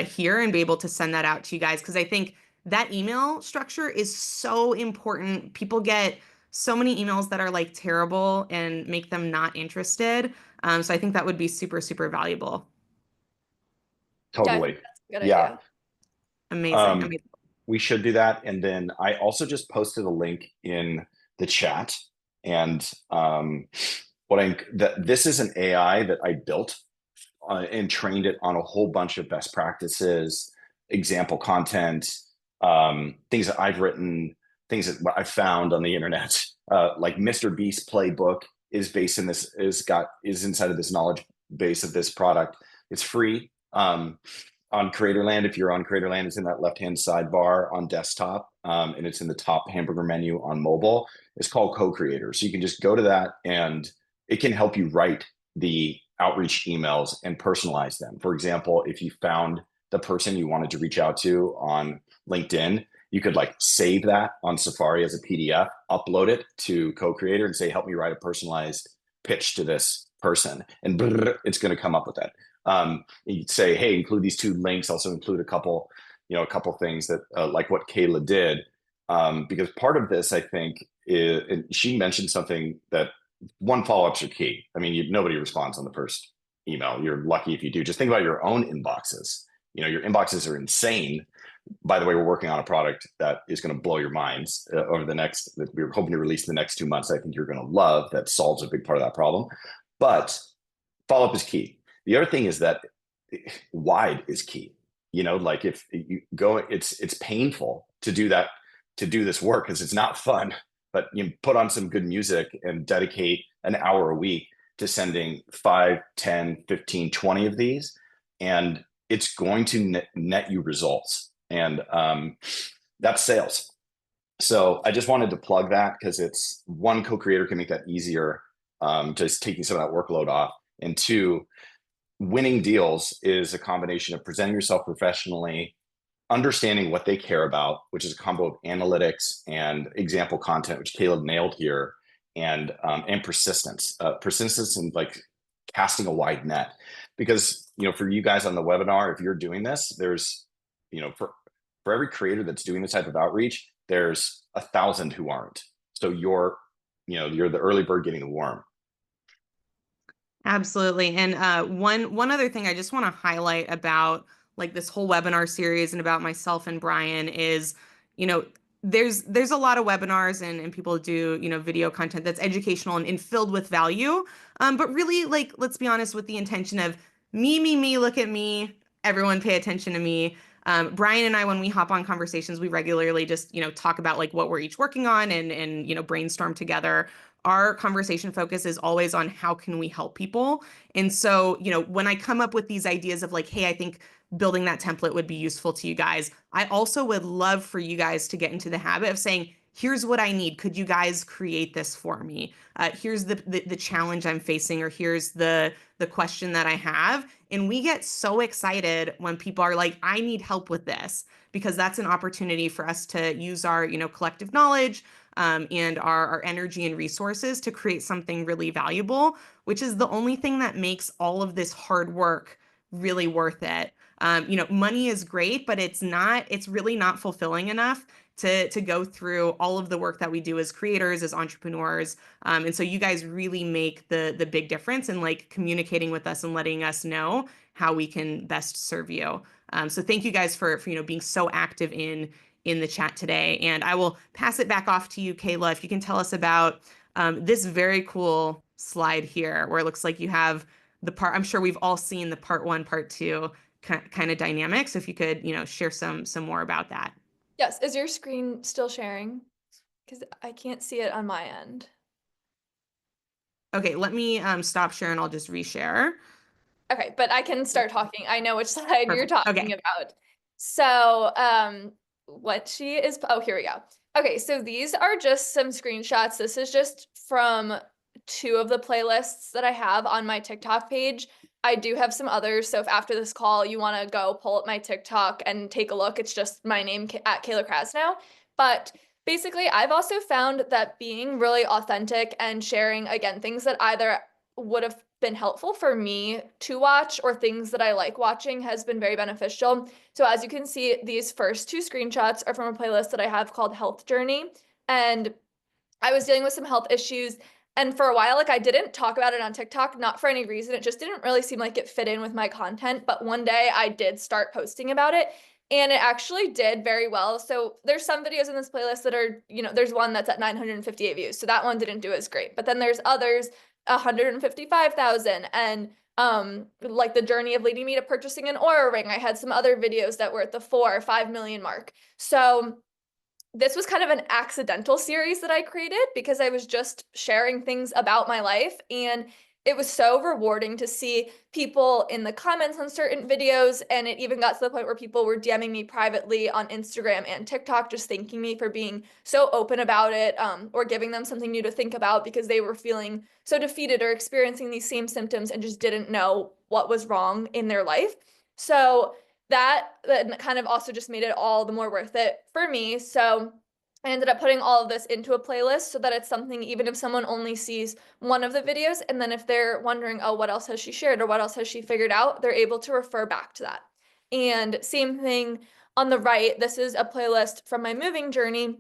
here and be able to send that out to you guys. Because I think that email structure is so important. People get so many emails that are like terrible and make them not interested. So I think that would be super, super valuable. Totally. Yeah, that's a good Yeah. idea. Amazing. We should do that. And then I also just posted a link in the chat And this is an AI that I built and trained it on a whole bunch of best practices, example content, things that I've written, things that I've found on the internet. Like Mr. Beast playbook is based in this, is inside of this knowledge base of this product. It's free. On Creatorland, if you're on Creatorland, it's in that left-hand sidebar on desktop, and it's in the top hamburger menu on mobile. It's called Co-Creator. So you can just go to that, and it can help you write the outreach emails and personalize them. For example, if you found the person you wanted to reach out to on LinkedIn, you could like save that on Safari as a PDF, upload it to Co-Creator and say, help me write a personalized pitch to this person. And it's going to come up with that. You'd say, hey, include these 2 links, also include a couple things that like what Kayla did. Because part of this, I think, is, and she mentioned something that 1, follow-ups are key. I mean, nobody responds on the first email. You're lucky if you do. Just think about your own inboxes. Your inboxes are insane. By the way, we're working on a product that is going to blow your minds over the next, that we're hoping to release in the next 2 months. I think you're going to love that solves a big part of that problem. But follow-up is key. The other thing is that wide is key. Like if you go, it's painful to do that, to do this work, because it's not fun, but you put on some good music and dedicate an hour a week to sending 5, 10, 15, 20 of these. And it's going to net you results. And that's sales. So I just wanted to plug that, because it's 1, Co-Creator can make that easier, just taking some of that workload off. And 2, winning deals is a combination of presenting yourself professionally, understanding what they care about, which is a combo of analytics and example content, which Caleb nailed here, and persistence. Persistence and like casting a wide net. Because, for you guys on the webinar, if you're doing this, there's, for every creator that's doing this type of outreach, there's 1,000 who aren't. So you're the early bird getting the worm. Absolutely. And one other thing I just want to highlight about like this whole webinar series and about myself and Brian is, there's a lot of webinars and people do, video content that's educational and filled with value. But really, like, let's be honest, with the intention of me, look at me, everyone pay attention to me. Brian and I, when we hop on conversations, we regularly just, talk about like what we're each working on and brainstorm together. Our conversation focus is always on how can we help people. And so, when I come up with these ideas of like, hey, I think building that template would be useful to you guys, I also would love for you guys to get into the habit of saying, here's what I need. Could you guys create this for me? Here's the challenge I'm facing, or here's the question that I have. And we get so excited when people are like, I need help with this, because that's an opportunity for us to use our, collective knowledge, and our energy and resources to create something really valuable, which is the only thing that makes all of this hard work really worth it. Money is great, but it's really not fulfilling enough to go through all of the work that we do as creators, as entrepreneurs. And so you guys really make the big difference in like communicating with us and letting us know how we can best serve you. So thank you guys for being so active in the chat today. And I will pass it back off to you, Kayla, if you can tell us about this very cool slide here, where it looks like you have the part, I'm sure we've all seen the part 1, part 2 kind of dynamics. So if you could, share some more about that. Yes. Is your screen still sharing? Because I can't see it on my end. Okay, let me stop sharing. I'll just reshare. Okay, but I can start talking. I know which slide you're talking about. So, here we go. Okay, so these are just some screenshots. This is just from 2 of the playlists that I have on my TikTok page. I do have some others, so if after this call you want to go pull up my TikTok and take a look, it's just my name at Kayla Krasnow. But basically, I've also found that being really authentic and sharing, again, things that either would have been helpful for me to watch or things that I like watching has been very beneficial. So as you can see, these first 2 screenshots are from a playlist that I have called Health Journey. And I was dealing with some health issues. And for a while, like, I didn't talk about it on TikTok, not for any reason. It just didn't really seem like it fit in with my content. But one day I did start posting about it. And it actually did very well. So there's some videos in this playlist that are, there's one that's at 958 views. So that one didn't do as great. But then there's others, 155,000. And like the journey of leading me to purchasing an Aura ring. I had some other videos that were at the 4 or 5 million mark. So this was kind of an accidental series that I created because I was just sharing things about my life, and it was so rewarding to see people in the comments on certain videos, and it even got to the point where people were DMing me privately on Instagram and TikTok, just thanking me for being so open about it, or giving them something new to think about because they were feeling so defeated or experiencing these same symptoms and just didn't know what was wrong in their life. So that kind of also just made it all the more worth it for me. So I ended up putting all of this into a playlist so that it's something, even if someone only sees one of the videos, and then if they're wondering, oh, what else has she shared or what else has she figured out, they're able to refer back to that. And same thing on the right, this is a playlist from my moving journey.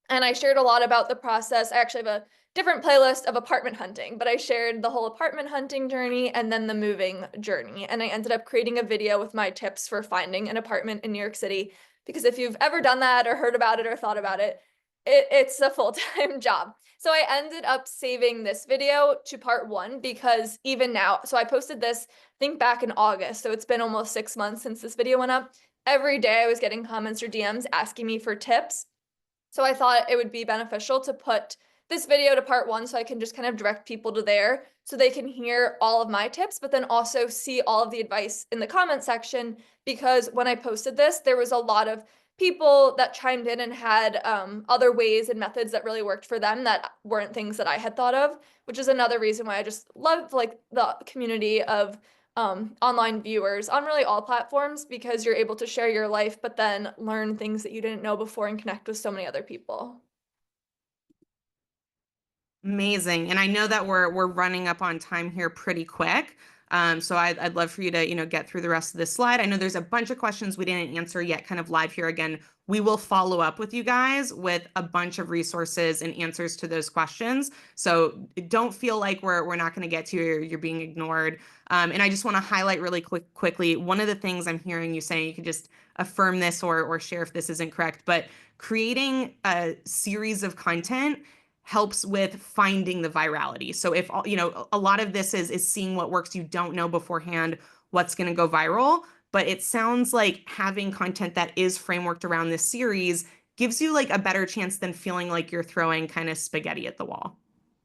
And I shared a lot about the process. I actually have a different playlist of apartment hunting, but I shared the whole apartment hunting journey and then the moving journey. And I ended up creating a video with my tips for finding an apartment in New York City. Because if you've ever done that or heard about it or thought about it, it's a full-time job. So I ended up saving this video to part 1 because even now, so I posted this, I think back in August. So it's been almost 6 months since this video went up. Every day I was getting comments or DMs asking me for tips. So I thought it would be beneficial to put this video to part 1 so I can just kind of direct people to there so they can hear all of my tips, but then also see all of the advice in the comment section, because when I posted this, there was a lot of people that chimed in and had other ways and methods that really worked for them that weren't things that I had thought of, which is another reason why I just love like the community of online viewers on really all platforms, because you're able to share your life, but then learn things that you didn't know before and connect with so many other people. Amazing. And I know that we're running up on time here pretty quick. So I'd love for you to, get through the rest of this slide. I know there's a bunch of questions we didn't answer yet kind of live here. Again, we will follow up with you guys with a bunch of resources and answers to those questions. So don't feel like we're not going to get to you or you're being ignored. And I just want to highlight really quickly, one of the things I'm hearing you saying, you can just affirm this or share if this isn't correct, but creating a series of content helps with finding the virality. So if, a lot of this is seeing what works, you don't know beforehand what's going to go viral, but it sounds like having content that is frameworked around this series gives you like a better chance than feeling like you're throwing kind of spaghetti at the wall.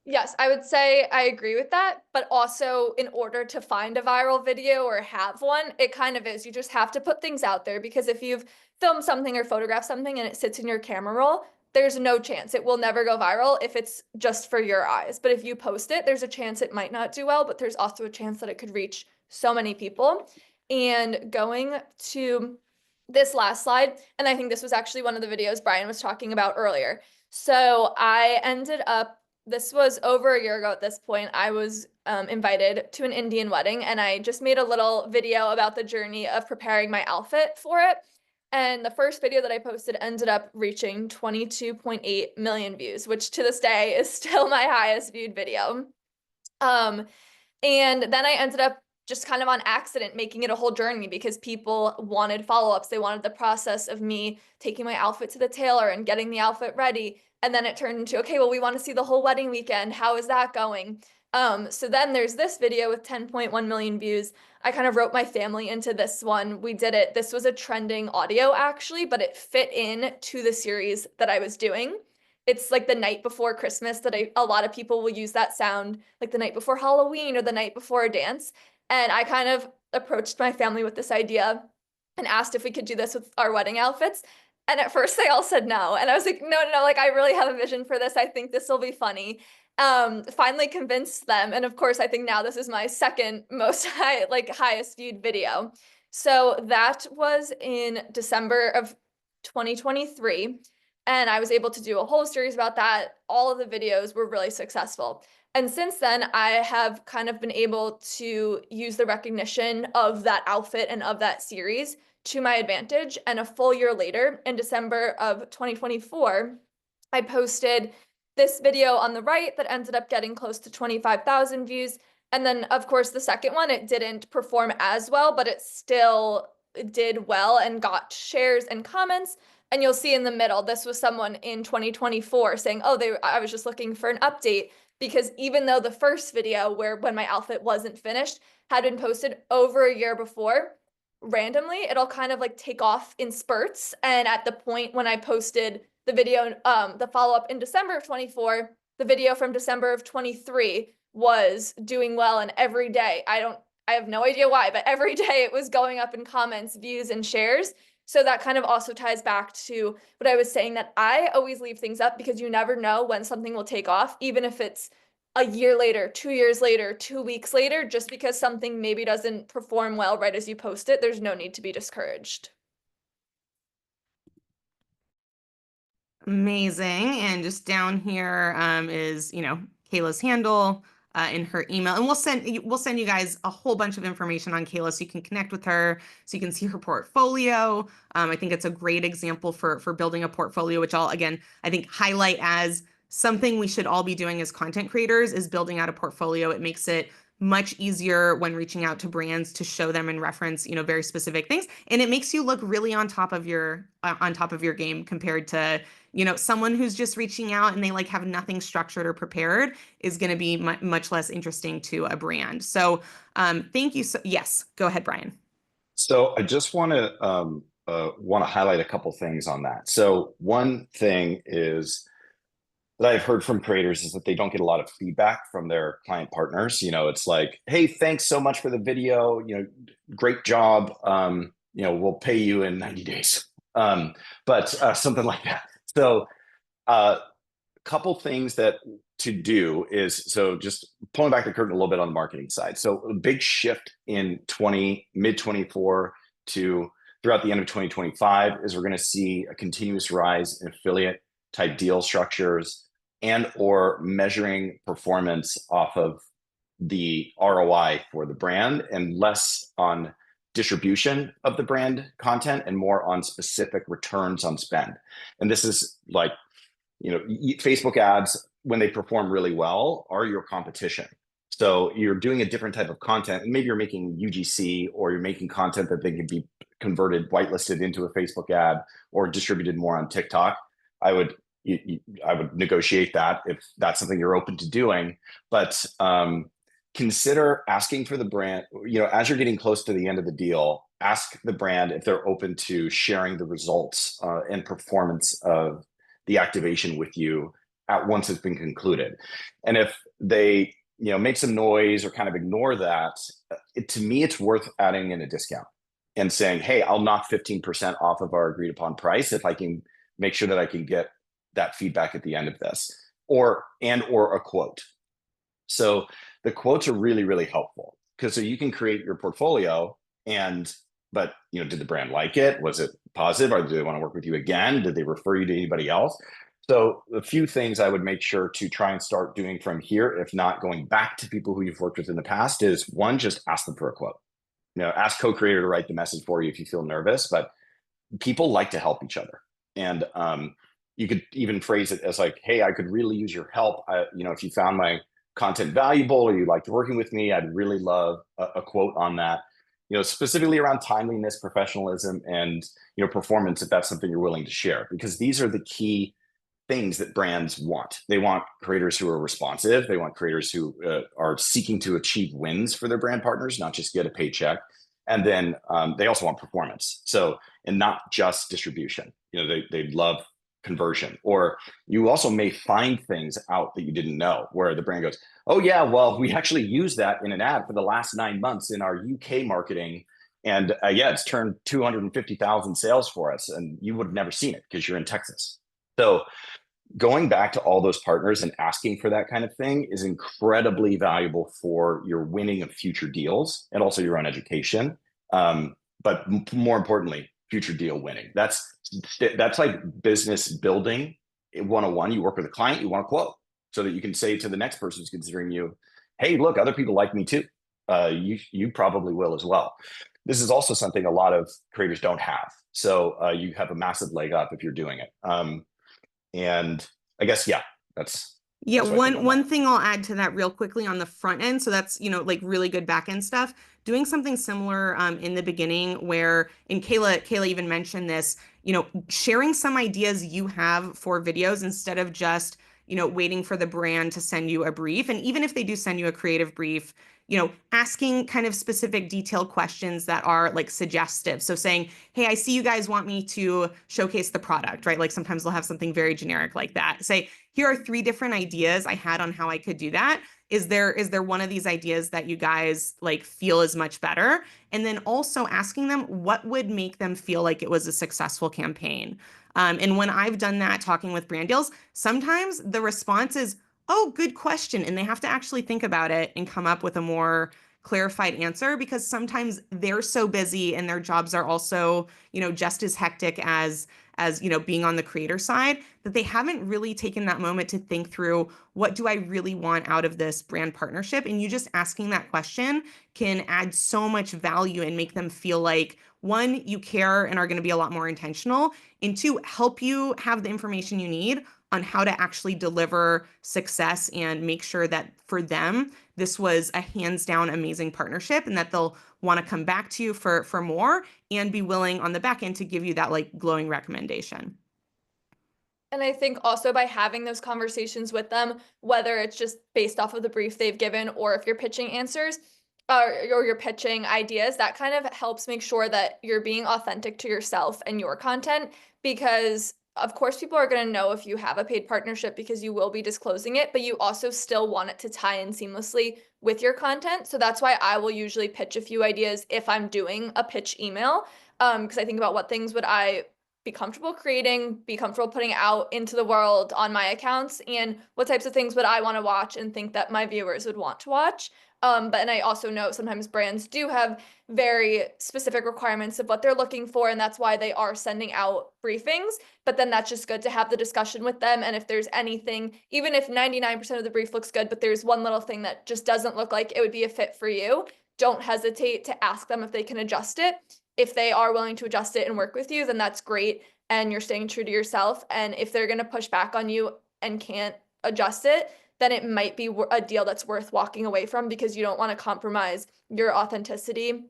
Yes, I would say I agree with that, but also in order to find a viral video or have one, it kind of is. You just have to put things out there, because if you've filmed something or photographed something and it sits in your camera roll, there's no chance. It will never go viral if it's just for your eyes. But if you post it, there's a chance it might not do well, but there's also a chance that it could reach so many people. And going to this last slide, and I think this was actually one of the videos Brian was talking about earlier. So I ended up, this was over a year ago at this point, I was invited to an Indian wedding, and I just made a little video about the journey of preparing my outfit for it. And the first video that I posted ended up reaching 22.8 million views, which to this day is still my highest viewed video. And then I ended up just kind of on accident making it a whole journey, because people wanted follow-ups. They wanted the process of me taking my outfit to the tailor and getting the outfit ready. And then it turned into, okay, well, we want to see the whole wedding weekend. How is that going? So then there's this video with 10.1 million views. I kind of wrote my family into this one. We did it. This was a trending audio actually, but it fit in to the series that I was doing. It's like the night before Christmas that a lot of people will use that sound, like the night before Halloween or the night before a dance. And I kind of approached my family with this idea and asked if we could do this with our wedding outfits. And at first they all said no. And I was like, no, like I really have a vision for this. I think this will be funny. Finally convinced them. And of course, I think now this is my second most highest viewed video. So that was in December of 2023. And I was able to do a whole series about that. All of the videos were really successful. And since then, I have kind of been able to use the recognition of that outfit and of that series to my advantage. And a full year later, in December of 2024, I posted this video on the right that ended up getting close to 25,000 views. And then, of course, the second one, it didn't perform as well, but it still did well and got shares and comments. And you'll see in the middle, this was someone in 2024 saying, oh, I was just looking for an update, because even though the first video when my outfit wasn't finished had been posted over a year before, randomly it'll kind of like take off in spurts. And at the point when I posted the video, the follow-up in December of 24, the video from December of 23 was doing well, and every day, I have no idea why, but every day it was going up in comments, views, and shares. So that kind of also ties back to what I was saying, that I always leave things up because you never know when something will take off, even if it's a year later, 2 years later, 2 weeks later. Just because something maybe doesn't perform well right as you post it, there's no need to be discouraged. Amazing. And just down here is, Kayla's handle in her email. And we'll send you guys a whole bunch of information on Kayla so you can connect with her, so you can see her portfolio. I think it's a great example for building a portfolio, which I think highlight as something we should all be doing as content creators, is building out a portfolio. It makes it much easier when reaching out to brands to show them and reference, very specific things. And it makes you look really on top of your game compared to, someone who's just reaching out and they like have nothing structured or prepared is going to be much less interesting to a brand. So thank you. So yes, go ahead, Brian. So I just want to highlight a couple things on that. So one thing is that I've heard from creators is that they don't get a lot of feedback from their client partners. It's like, hey, thanks so much for the video. Great job. We'll pay you in 90 days. But something like that. So a couple things that to do is, so just pulling back the curtain a little bit on the marketing side. So a big shift in mid 24 to throughout the end of 2025 is we're going to see a continuous rise in affiliate type deal structures and or measuring performance off of the ROI for the brand, and less on distribution of the brand content and more on specific returns on spend. And this is like, Facebook ads, when they perform really well, are your competition. So you're doing a different type of content, and maybe you're making UGC, or you're making content that they could be converted, whitelisted into a Facebook ad or distributed more on TikTok. I would negotiate that if that's something you're open to doing. But consider asking for the brand, as you're getting close to the end of the deal, ask the brand if they're open to sharing the results and performance of the activation with you at once it's been concluded. And if they, make some noise or kind of ignore that, to me, it's worth adding in a discount and saying, hey, I'll knock 15% off of our agreed upon price if I can make sure that I can get that feedback at the end of this, or a quote. So the quotes are really, really helpful, because so you can create your portfolio but did the brand like it? Was it positive? Or do they want to work with you again? Did they refer you to anybody else? So a few things I would make sure to try and start doing from here, if not going back to people who you've worked with in the past, is one, just ask them for a quote. Ask co-creator to write the message for you if you feel nervous, but people like to help each other. And you could even phrase it as like, hey, I could really use your help. If you found my content valuable or you liked working with me, I'd really love a quote on that, specifically around timeliness, professionalism, and, performance, if that's something you're willing to share, because these are the key things that brands want. They want creators who are responsive. They want creators who are seeking to achieve wins for their brand partners, not just get a paycheck. And then they also want performance. So, and not just distribution. They love conversion. Or you also may find things out that you didn't know, where the brand goes, oh yeah, well, we actually used that in an ad for the last 9 months in our UK marketing. And it's turned 250,000 sales for us. And you would have never seen it because you're in Texas. So going back to all those partners and asking for that kind of thing is incredibly valuable for your winning of future deals and also your own education. But more importantly, future deal winning. That's like business building 101. You work with a client, you want a quote so that you can say to the next person who's considering you, hey, look, other people like me too. You probably will as well. This is also something a lot of creators don't have. So you have a massive leg up if you're doing it. And I guess, that's Yeah, What do I think on one that? thing I'll add to that real quickly on the front end. So that's, like really good back end stuff. Doing something similar in the beginning where, and Kayla even mentioned this, sharing some ideas you have for videos instead of just, waiting for the brand to send you a brief. And even if they do send you a creative brief, asking kind of specific detailed questions that are like suggestive. So saying, hey, I see you guys want me to showcase the product, right? Like sometimes they'll have something very generic like that. Say, here are 3 different ideas I had on how I could do that. Is there one of these ideas that you guys like feel is much better? And then also asking them what would make them feel like it was a successful campaign. And when I've done that talking with brand deals, sometimes the response is, oh, good question. And they have to actually think about it and come up with a more clarified answer because sometimes they're so busy and their jobs are also, just as hectic as being on the creator side that they haven't really taken that moment to think through what do I really want out of this brand partnership. And you just asking that question can add so much value and make them feel like, one, you care and are going to be a lot more intentional, and two, help you have the information you need on how to actually deliver success and make sure that for them this was a hands down amazing partnership and that they'll want to come back to you for more and be willing on the back end to give you that like glowing recommendation. And I think also by having those conversations with them, whether it's just based off of the brief they've given or if you're pitching answers or you're pitching ideas, that kind of helps make sure that you're being authentic to yourself and your content. Because, of course, people are going to know if you have a paid partnership because you will be disclosing it, but you also still want it to tie in seamlessly with your content. So that's why I will usually pitch a few ideas if I'm doing a pitch email. Because I think about what things would I be comfortable creating, be comfortable putting out into the world on my accounts, and what types of things would I want to watch and think that my viewers would want to watch. And I also know sometimes brands do have very specific requirements of what they're looking for, and that's why they are sending out briefings. But then that's just good to have the discussion with them. And if there's anything, even if 99% of the brief looks good, but there's one little thing that just doesn't look like it would be a fit for you, don't hesitate to ask them if they can adjust it. If they are willing to adjust it and work with you, then that's great. And you're staying true to yourself. And if they're going to push back on you and can't adjust it, then it might be a deal that's worth walking away from because you don't want to compromise your authenticity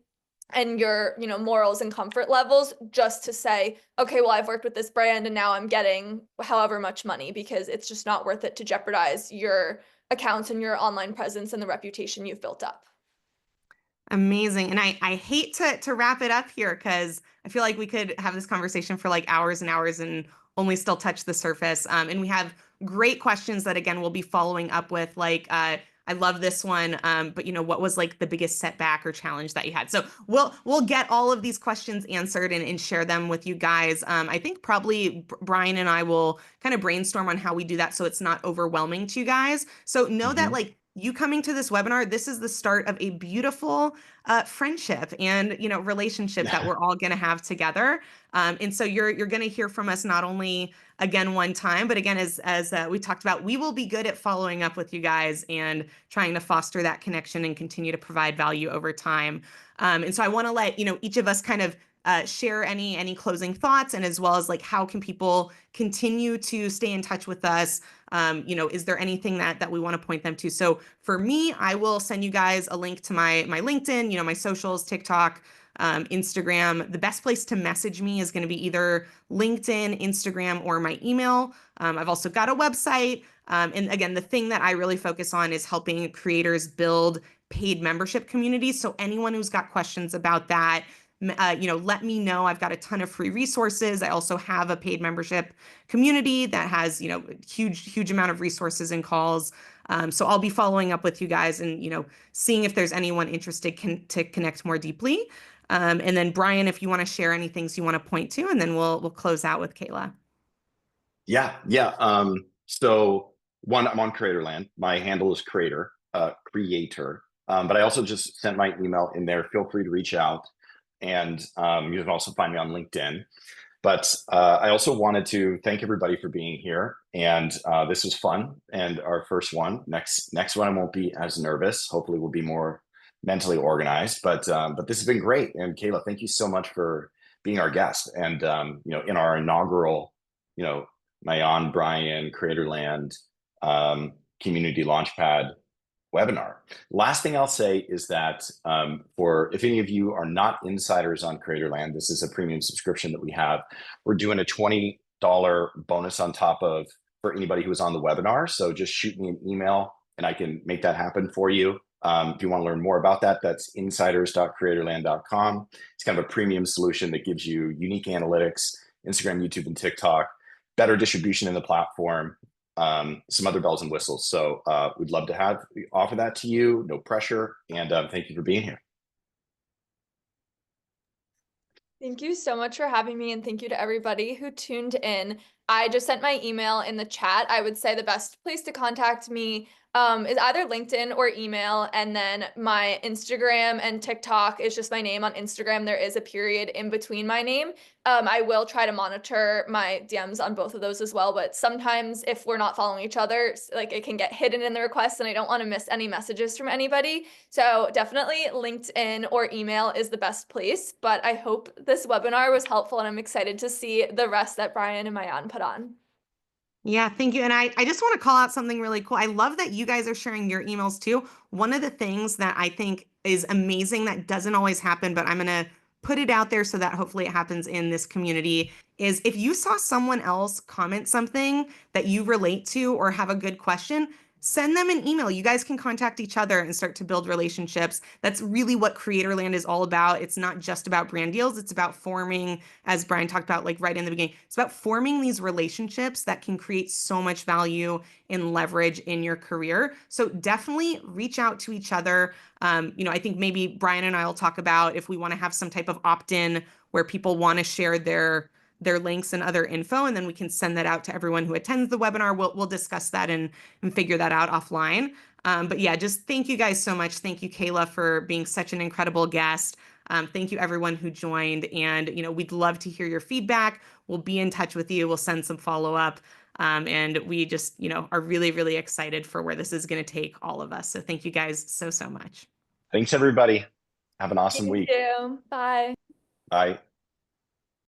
and your, morals and comfort levels just to say, okay, well, I've worked with this brand and now I'm getting however much money, because it's just not worth it to jeopardize your accounts and your online presence and the reputation you've built up. Amazing. And I hate to wrap it up here because I feel like we could have this conversation for like hours and hours and only still touch the surface. And we have great questions that again we'll be following up with. Like I love this one. But what was like the biggest setback or challenge that you had? So we'll get all of these questions answered and share them with you guys. I think probably Brian and I will kind of brainstorm on how we do that so it's not overwhelming to you guys. So know that like you coming to this webinar, this is the start of a beautiful friendship and relationship that we're all going to have together. And so you're going to hear from us not only again one time, but again as we talked about, we will be good at following up with you guys and trying to foster that connection and continue to provide value over time. And so I want to let each of us kind of share any closing thoughts, and as well as like how can people continue to stay in touch with us. Is there anything that we want to point them to? So for me, I will send you guys a link to my LinkedIn, my socials, TikTok, Instagram. The best place to message me is going to be either LinkedIn, Instagram, or my email. I've also got a website. And again, the thing that I really focus on is helping creators build paid membership communities. So anyone who's got questions about that, let me know. I've got a ton of free resources. I also have a paid membership community that has, huge amount of resources and calls. So I'll be following up with you guys and, seeing if there's anyone interested to connect more deeply. And then Brian, if you want to share any things you want to point to, and then we'll close out with Kayla. Yeah. So one, I'm on Creatorland. My handle is creator. But I also just sent my email in there. Feel free to reach out. And you can also find me on LinkedIn. But I also wanted to thank everybody for being here. And this was fun. And our first one, next one, I won't be as nervous. Hopefully we'll be more mentally organized. But this has been great. And Kayla, thank you so much for being our guest. And in our inaugural, Mayan, Brian, Creatorland Community Launchpad webinar. Last thing I'll say is that if any of you are not insiders on Creatorland, this is a premium subscription that we have. We're doing a $20 bonus on top of for anybody who was on the webinar. So just shoot me an email and I can make that happen for you. If you want to learn more about that, that's insiders.creatorland.com. It's kind of a premium solution that gives you unique analytics, Instagram, YouTube, and TikTok, better distribution in the platform, some other bells and whistles. So we'd love to offer that to you, no pressure. And thank you for being here. Thank you so much for having me, and thank you to everybody who tuned in. I just sent my email in the chat. I would say the best place to contact me is either LinkedIn or email, and then my Instagram and TikTok is just my name on Instagram. There is a period in between my name. I will try to monitor my DMs on both of those as well, but sometimes if we're not following each other, like it can get hidden in the request and I don't want to miss any messages from anybody. So definitely LinkedIn or email is the best place, but I hope this webinar was helpful and I'm excited to see the rest that Brian and Mayan put on. Yeah, thank you. And I just want to call out something really cool. I love that you guys are sharing your emails too. One of the things that I think is amazing that doesn't always happen, but I'm going to put it out there so that hopefully it happens in this community, is if you saw someone else comment something that you relate to or have a good question, send them an email. You guys can contact each other and start to build relationships. That's really what Creatorland is all about. It's not just about brand deals. It's about forming, as Brian talked about, like right in the beginning, it's about forming these relationships that can create so much value and leverage in your career. So definitely reach out to each other. I think maybe Brian and I will talk about if we want to have some type of opt-in where people want to share their links and other info, and then we can send that out to everyone who attends the webinar. We'll discuss that and figure that out offline. But yeah, just thank you guys so much. Thank you, Kayla, for being such an incredible guest. Thank you everyone who joined, and we'd love to hear your feedback. We'll be in touch with you. We'll send some follow-up. And we just, are really, really excited for where this is going to take all of us. So thank you guys so much. Thanks, everybody. Have an awesome week. Thank you. Bye. Bye.